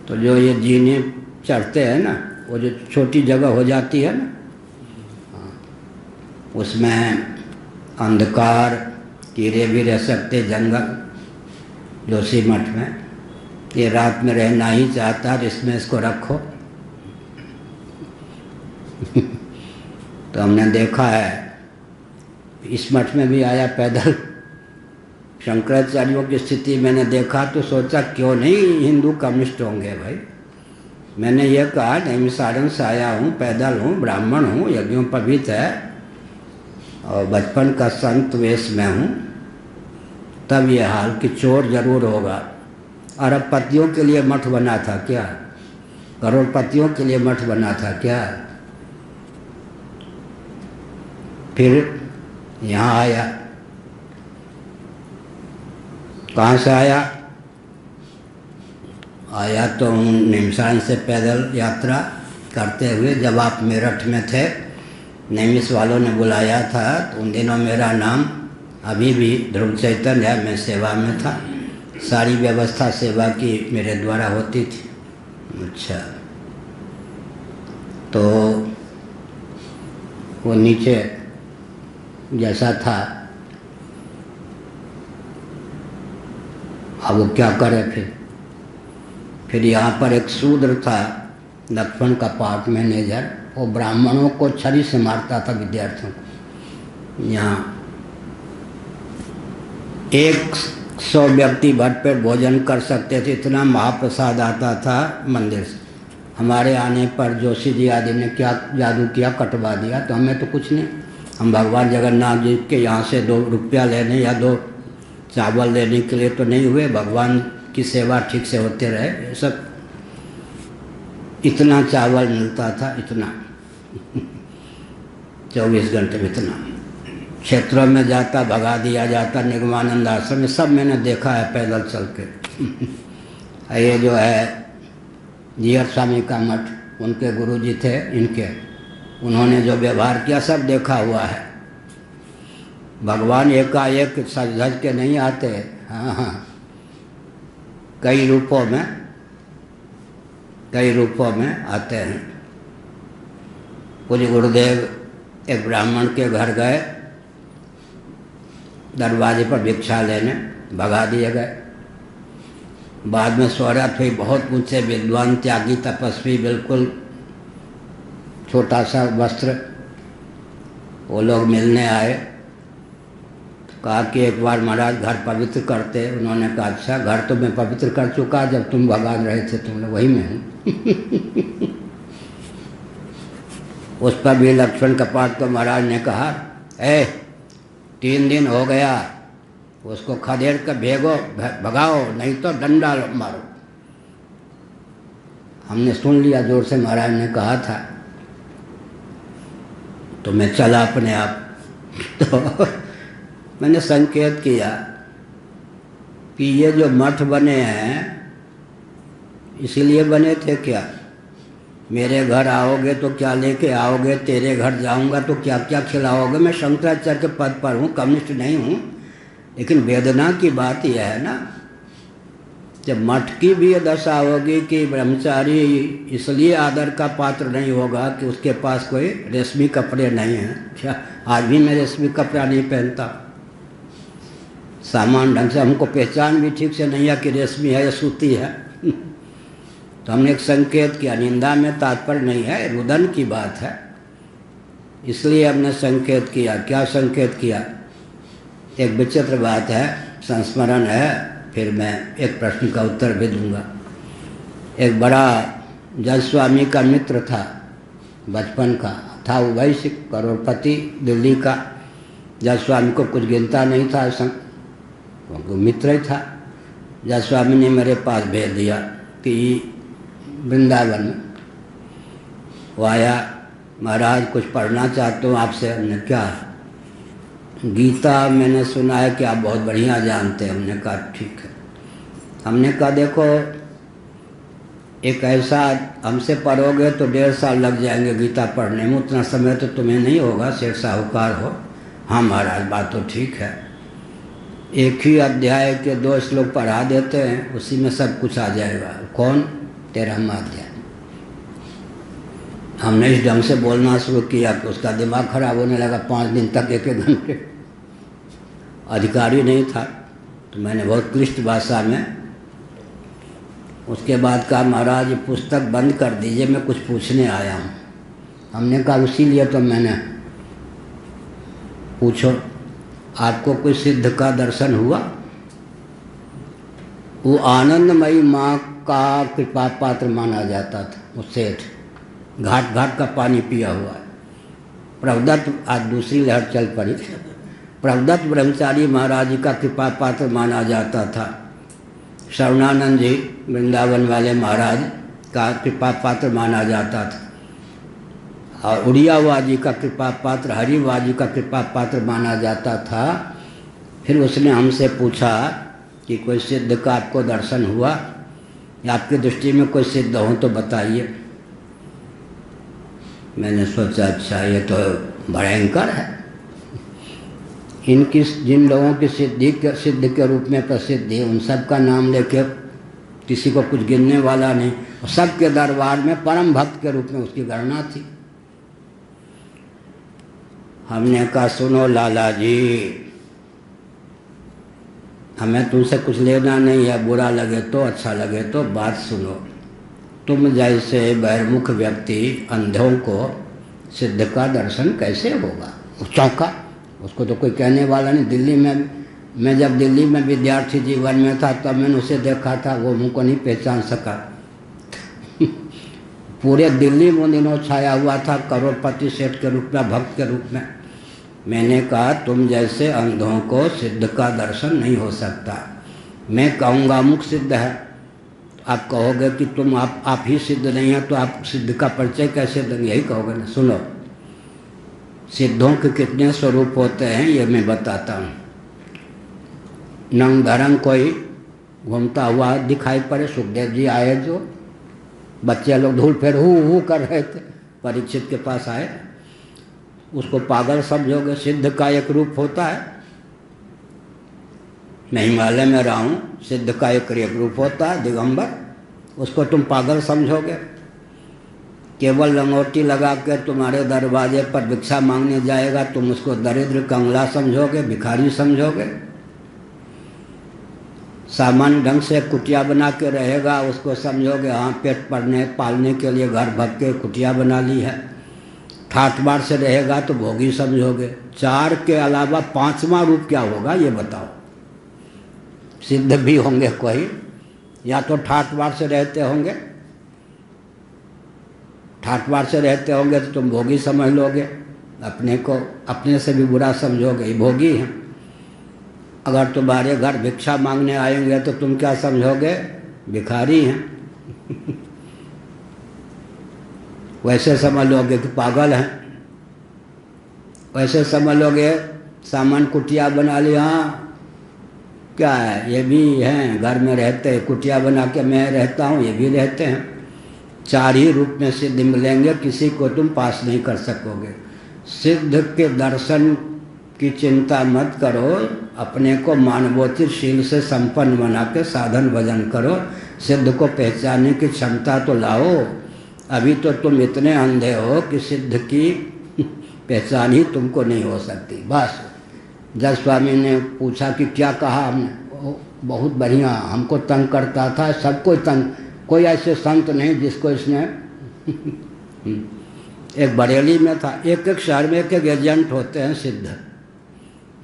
तो जो ये जीने चढ़ते हैं ना, वो जो छोटी जगह हो जाती है ना, उसमें अंधकार, कीड़े भी रह सकते, जंगल। जोशीमठ में ये रात में रहना ही चाहता है, इसमें इसको रखो। तो हमने देखा है, इस मठ में भी आया पैदल। शंकराचार्यों की स्थिति मैंने देखा तो सोचा क्यों नहीं हिंदू कम्युनिस्ट होंगे भाई। मैंने ये कहा नैमिषारण्य से आया हूँ, पैदल हूँ, ब्राह्मण हूँ, यज्ञोपवीत है और बचपन का संत वेश में हूँ, तब ये हाल कि चोर जरूर होगा। अरबपतियों के लिए मठ बना था क्या? करोड़पतियों के लिए मठ बना था क्या? फिर यहाँ आया। कहाँ से आया? आया तो निमसान से पैदल यात्रा करते हुए, जब आप मेरठ में थे, नैमिष वालों ने बुलाया था, तो उन दिनों मेरा नाम अभी भी ध्रुव चैतन्य है, मैं सेवा में था। सारी व्यवस्था सेवा की मेरे द्वारा होती थी। अच्छा, तो वो नीचे जैसा था, अब वो क्या करे फिर यहाँ पर एक शूद्र था, लक्ष्मण का पार्ट मैनेजर, वो ब्राह्मणों को छड़ी से मारता था, विद्यार्थियों को। यहाँ 100 व्यक्ति भरपेट भोजन कर सकते थे, इतना महाप्रसाद आता था मंदिर से। हमारे आने पर जोशी जी आदि ने क्या जादू किया, कटवा दिया। तो हमें तो कुछ नहीं, हम भगवान जगन्नाथ जी के यहाँ से 2 रुपया लेने या 2 चावल लेने के लिए तो नहीं हुए। भगवान की सेवा ठीक से होते रहे। ये सब इतना चावल मिलता था, इतना 24 घंटे में इतना। क्षेत्रों में जाता, भगा दिया जाता, निगमानंद आश्रम में, सब मैंने देखा है पैदल चल के। ये जो है जीयर स्वामी का मठ, उनके गुरुजी थे इनके, उन्होंने जो व्यवहार किया सब देखा हुआ है। भगवान एकाएक सज धज के नहीं आते। हाँ, कई रूपों में आते हैं। पूज्य गुरुदेव एक ब्राह्मण के घर गए, दरवाजे पर भिक्षा लेने, भगा दिए गए। बाद में शोहरत हुई, बहुत ऊंचे विद्वान, त्यागी, तपस्वी, बिल्कुल छोटा सा वस्त्र। वो लोग मिलने आए, कहा कि एक बार महाराज घर पवित्र करते। उन्होंने कहा अच्छा, घर तो मैं पवित्र कर चुका, जब तुम भगा रहे थे तुम लोग, वही में हूँ। उस पर भी लक्ष्मण कपाट को महाराज ने कहा, 3 दिन हो गया, उसको खदेड़ कर भेगो, भगाओ, नहीं तो डंडा मारो। हमने सुन लिया, जोर से महाराज ने कहा था, तो मैं चला अपने आप। तो मैंने संकेत किया कि ये जो मठ बने हैं इसीलिए बने थे क्या? मेरे घर आओगे तो क्या लेके आओगे, तेरे घर जाऊंगा तो क्या क्या खिलाओगे? मैं शंकराचार्य के पद पर हूँ, कम्युनिस्ट नहीं हूँ, लेकिन वेदना की बात यह है ना, जब मठ की भी ये दशा होगी कि ब्रह्मचारी इसलिए आदर का पात्र नहीं होगा कि उसके पास कोई रेशमी कपड़े नहीं हैं। क्या आज भी मैं रेशमी कपड़ा नहीं पहनता, सामान ढंग से, हमको पहचान भी ठीक से नहीं है कि रेशमी है या सूती है। तो हमने एक संकेत किया, निंदा में तात्पर्य नहीं है, रुदन की बात है, इसलिए हमने संकेत किया। क्या संकेत किया? एक विचित्र बात है, संस्मरण है, फिर मैं एक प्रश्न का उत्तर भी दूंगा। एक बड़ा जज स्वामी का मित्र था, बचपन का था, वो वैश्य करोड़पति दिल्ली का। जज स्वामी को कुछ गिनता नहीं था, वो मित्र ही था। जज स्वामी ने मेरे पास भेज दिया कि वृंदावन में वो आया, महाराज कुछ पढ़ना चाहते हो आपसे। हमने क्या? गीता मैंने सुना है कि आप बहुत बढ़िया जानते हैं। हमने कहा ठीक है। हमने कहा देखो, एक ऐसा हमसे पढ़ोगे तो 1.5 साल लग जाएंगे गीता पढ़ने में, उतना समय तो तुम्हें नहीं होगा, सेठ साहूकार हो। हाँ महाराज, बात तो ठीक है। एक ही अध्याय के 2 श्लोक पढ़ा देते हैं, उसी में सब कुछ आ जाएगा। कौन? 13वां अध्याय। हमने इस ढंग से बोलना शुरू किया कि उसका दिमाग खराब होने लगा। 5 दिन तक 1-1 घंटे, अधिकारी नहीं था, तो मैंने बहुत क्लिष्ट भाषा में उसके बाद कहा, महाराज ये पुस्तक बंद कर दीजिए, मैं कुछ पूछने आया हूँ। हमने कहा इसीलिए तो मैंने, पूछो। आपको कोई सिद्ध का दर्शन हुआ? वो आनंदमयी माँ का कृपा पात्र माना जाता था। वो सेठ घाट घाट का पानी पिया हुआ है। प्रभुदत्त, आज दूसरी लहर चल पड़ी, प्रभुदत्त ब्रह्मचारी महाराज जी का कृपा पात्र माना जाता था। शरणानंद जी वृंदावन वाले महाराज का कृपा पात्र माना जाता था, और उड़ियावा जी का कृपा पात्र, हरिवा जी का कृपा पात्र माना जाता था। फिर उसने हमसे पूछा कि कोई सिद्ध का आपको दर्शन हुआ, या आपकी दृष्टि में कोई सिद्ध हो तो बताइए। मैंने सोचा अच्छा ये तो भयंकर है। इनकी, जिन लोगों की सिद्ध के रूप में प्रसिद्ध है, उन सब का नाम लेके किसी को कुछ गिनने वाला नहीं, सबके दरबार में परम भक्त के रूप में उसकी गणना थी। हमने कहा सुनो लाला जी, हमें तुमसे कुछ लेना नहीं है, बुरा लगे तो अच्छा लगे तो बात सुनो। तुम जैसे बहिर्मुख व्यक्ति अंधों को सिद्ध का दर्शन कैसे होगा? वो चौंका, उसको तो कोई कहने वाला नहीं। दिल्ली में, मैं जब दिल्ली में विद्यार्थी जीवन में था तब मैंने उसे देखा था, वो मुझको नहीं पहचान सका। पूरे दिल्ली में दिनों छाया हुआ था करोड़पति सेठ के रूप में, भक्त के रूप में। मैंने कहा तुम जैसे अंधों को सिद्ध का दर्शन नहीं हो सकता। मैं कहूँगा मुख सिद्ध है, आप कहोगे कि तुम आप ही सिद्ध नहीं है, तो आप सिद्ध का परिचय कैसे देंगे? यही कहोगे ना। सुनो, सिद्धों के कितने स्वरूप होते हैं ये मैं बताता हूँ। नंग धरंग कोई घूमता हुआ दिखाई पड़े, सुखदेव जी आए, जो बच्चे लोग धूल फेर हु कर रहे थे, परीक्षित के पास आए, उसको पागल समझोगे? सिद्ध का एक रूप होता है। मैं हिमालय में रहा हूँ, सिद्ध का एक रूप होता है दिगंबर, उसको तुम पागल समझोगे? केवल लंगोटी लगा कर तुम्हारे दरवाजे पर भिक्षा मांगने जाएगा, तुम उसको दरिद्र कंगला समझोगे, भिखारी समझोगे? सामान्य ढंग से कुटिया बना के रहेगा, उसको समझोगे हाँ पेट पालने के लिए घर भग के कुटिया बना ली है। ठाठ बाढ़ से रहेगा तो भोगी समझोगे। 4 के अलावा 5वां रूप क्या होगा ये बताओ? सिद्ध भी होंगे कोई, या तो ठाठ बाढ़ से रहते होंगे, ठाठ बाढ़ से रहते होंगे तो तुम भोगी समझ लोगे, अपने को अपने से भी बुरा समझोगे, ये भोगी हैं। अगर तुम्हारे घर भिक्षा मांगने आएंगे तो तुम क्या समझोगे? भिखारी हैं। वैसे समझ लोगे कि पागल हैं, वैसे समझ लोगे सामान कुटिया बना लिया। हाँ क्या है, ये भी हैं, घर में रहते हैं, कुटिया बना के मैं रहता हूँ, ये भी रहते हैं। चार ही रूप में सिद्ध मिलेंगे, किसी को तुम पास नहीं कर सकोगे। सिद्ध के दर्शन की चिंता मत करो, अपने को मानवोचित शील से संपन्न बना के साधन भजन करो। सिद्ध को पहचानने की क्षमता तो लाओ। अभी तो तुम इतने अंधे हो कि सिद्ध की पहचान ही तुमको नहीं हो सकती। बस जज स्वामी ने पूछा कि क्या कहा हमने, बहुत बढ़िया, हमको तंग करता था, सबको तंग, कोई ऐसे संत नहीं जिसको इसने एक बरेली में था, एक एक शहर में एक एक एजेंट होते हैं सिद्ध।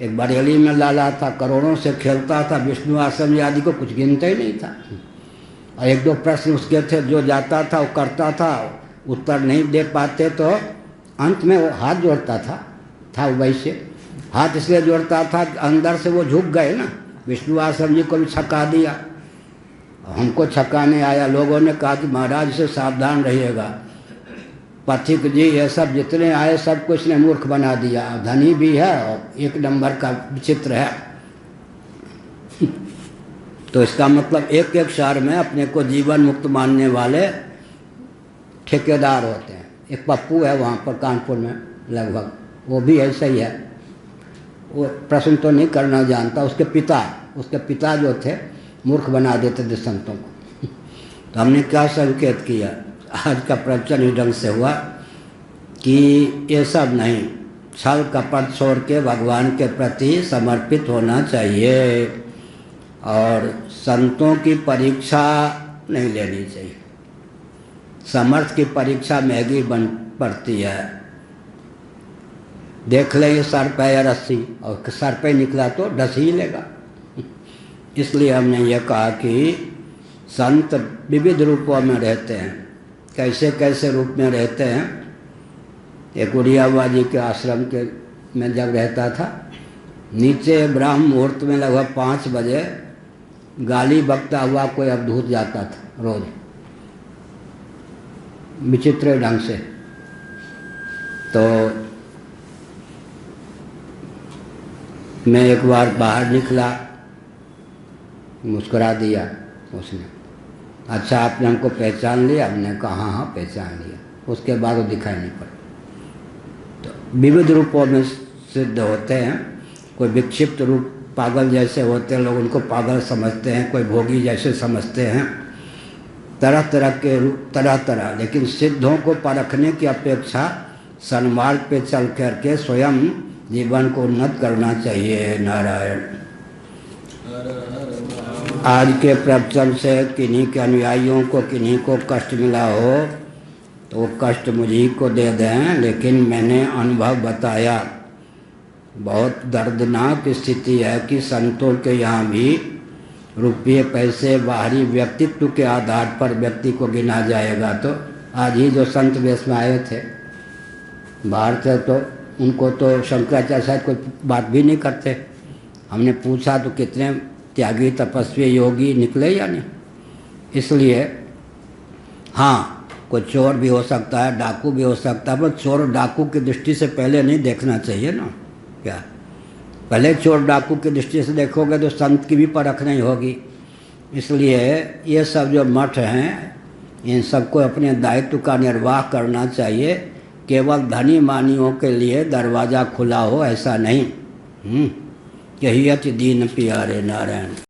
एक बरेली में लाला था, करोड़ों से खेलता था, विष्णु आश्रम आदि को कुछ गिनता ही नहीं था। और एक दो प्रश्न उसके थे, जो जाता था वो करता था, उत्तर नहीं दे पाते तो अंत में वो हाथ जोड़ता था वो वैसे हाथ इसलिए जोड़ता था कि अंदर से वो झुक गए ना। विष्णु आश्रम जी को भी छका दिया, हमको छकाने आया। लोगों ने कहा कि महाराज से सावधान रहिएगा, पथिक जी ये सब जितने आए सबको इसने मूर्ख बना दिया, धनी भी है और एक नंबर का विचित्र है। तो इसका मतलब एक एक शहर में अपने को जीवन मुक्त मानने वाले ठेकेदार होते हैं। एक पप्पू है वहाँ पर कानपुर में लगभग, वो भी ऐसा ही है। वो प्रश्न तो नहीं करना जानता, उसके पिता जो थे मूर्ख बना देते थे संतों को। तो हमने क्या संकेत किया, आज का प्रवचन इस ढंग से हुआ कि ये सब नहीं, छल कपट छोड़ के भगवान के प्रति समर्पित होना चाहिए और संतों की परीक्षा नहीं लेनी चाहिए। समर्थ की परीक्षा महंगी बन पड़ती है। देख ले ये सर पे या रस्सी, और सर पे निकला तो डस ही लेगा। इसलिए हमने ये कहा कि संत विविध रूपों में रहते हैं। कैसे कैसे रूप में रहते हैं। एक उड़ियावा जी के आश्रम के में जब रहता था, नीचे ब्राह्म मुहूर्त में लगभग 5 बजे गाली बकता हुआ कोई अवधूत जाता था रोज, विचित्र ढंग से। तो मैं एक बार बाहर निकला, मुस्कुरा दिया उसने, अच्छा आपने हमको पहचान लिया? हमने कहा हाँ हाँ पहचान लिया। उसके बाद वो दिखाई नहीं पड़ा। तो विविध रूपों में सिद्ध होते हैं। कोई विक्षिप्त रूप पागल जैसे होते हैं, लोग उनको पागल समझते हैं, कोई भोगी जैसे समझते हैं, तरह तरह के रूप, तरह तरह। लेकिन सिद्धों को परखने की अपेक्षा सन्मार्ग पे चल करके स्वयं जीवन को उन्नत करना चाहिए। नारायण। आज के प्रवचन से किन्हीं के अनुयायियों को किन्हीं को कष्ट मिला हो तो वो कष्ट मुझी को दे दें, लेकिन मैंने अनुभव बताया। बहुत दर्दनाक स्थिति है कि संतों के यहाँ भी रुपये पैसे बाहरी व्यक्तित्व के आधार पर व्यक्ति को गिना जाएगा। तो आज ही जो संत वेश में आए थे बाहर से, तो उनको तो शंकराचार्य शायद कोई बात भी नहीं करते। हमने पूछा तो कितने त्यागी तपस्वी योगी निकले या नहीं। इसलिए हाँ, कोई चोर भी हो सकता है, डाकू भी हो सकता है, पर चोर डाकू की दृष्टि से पहले नहीं देखना चाहिए ना। क्या पहले चोर डाकू की दृष्टि से देखोगे तो संत की भी परख नहीं होगी। इसलिए ये सब जो मठ हैं, इन सबको अपने दायित्व का निर्वाह करना चाहिए। केवल धनी मानियों के लिए दरवाज़ा खुला हो ऐसा नहीं। यही अति दीन प्यारे नारायण।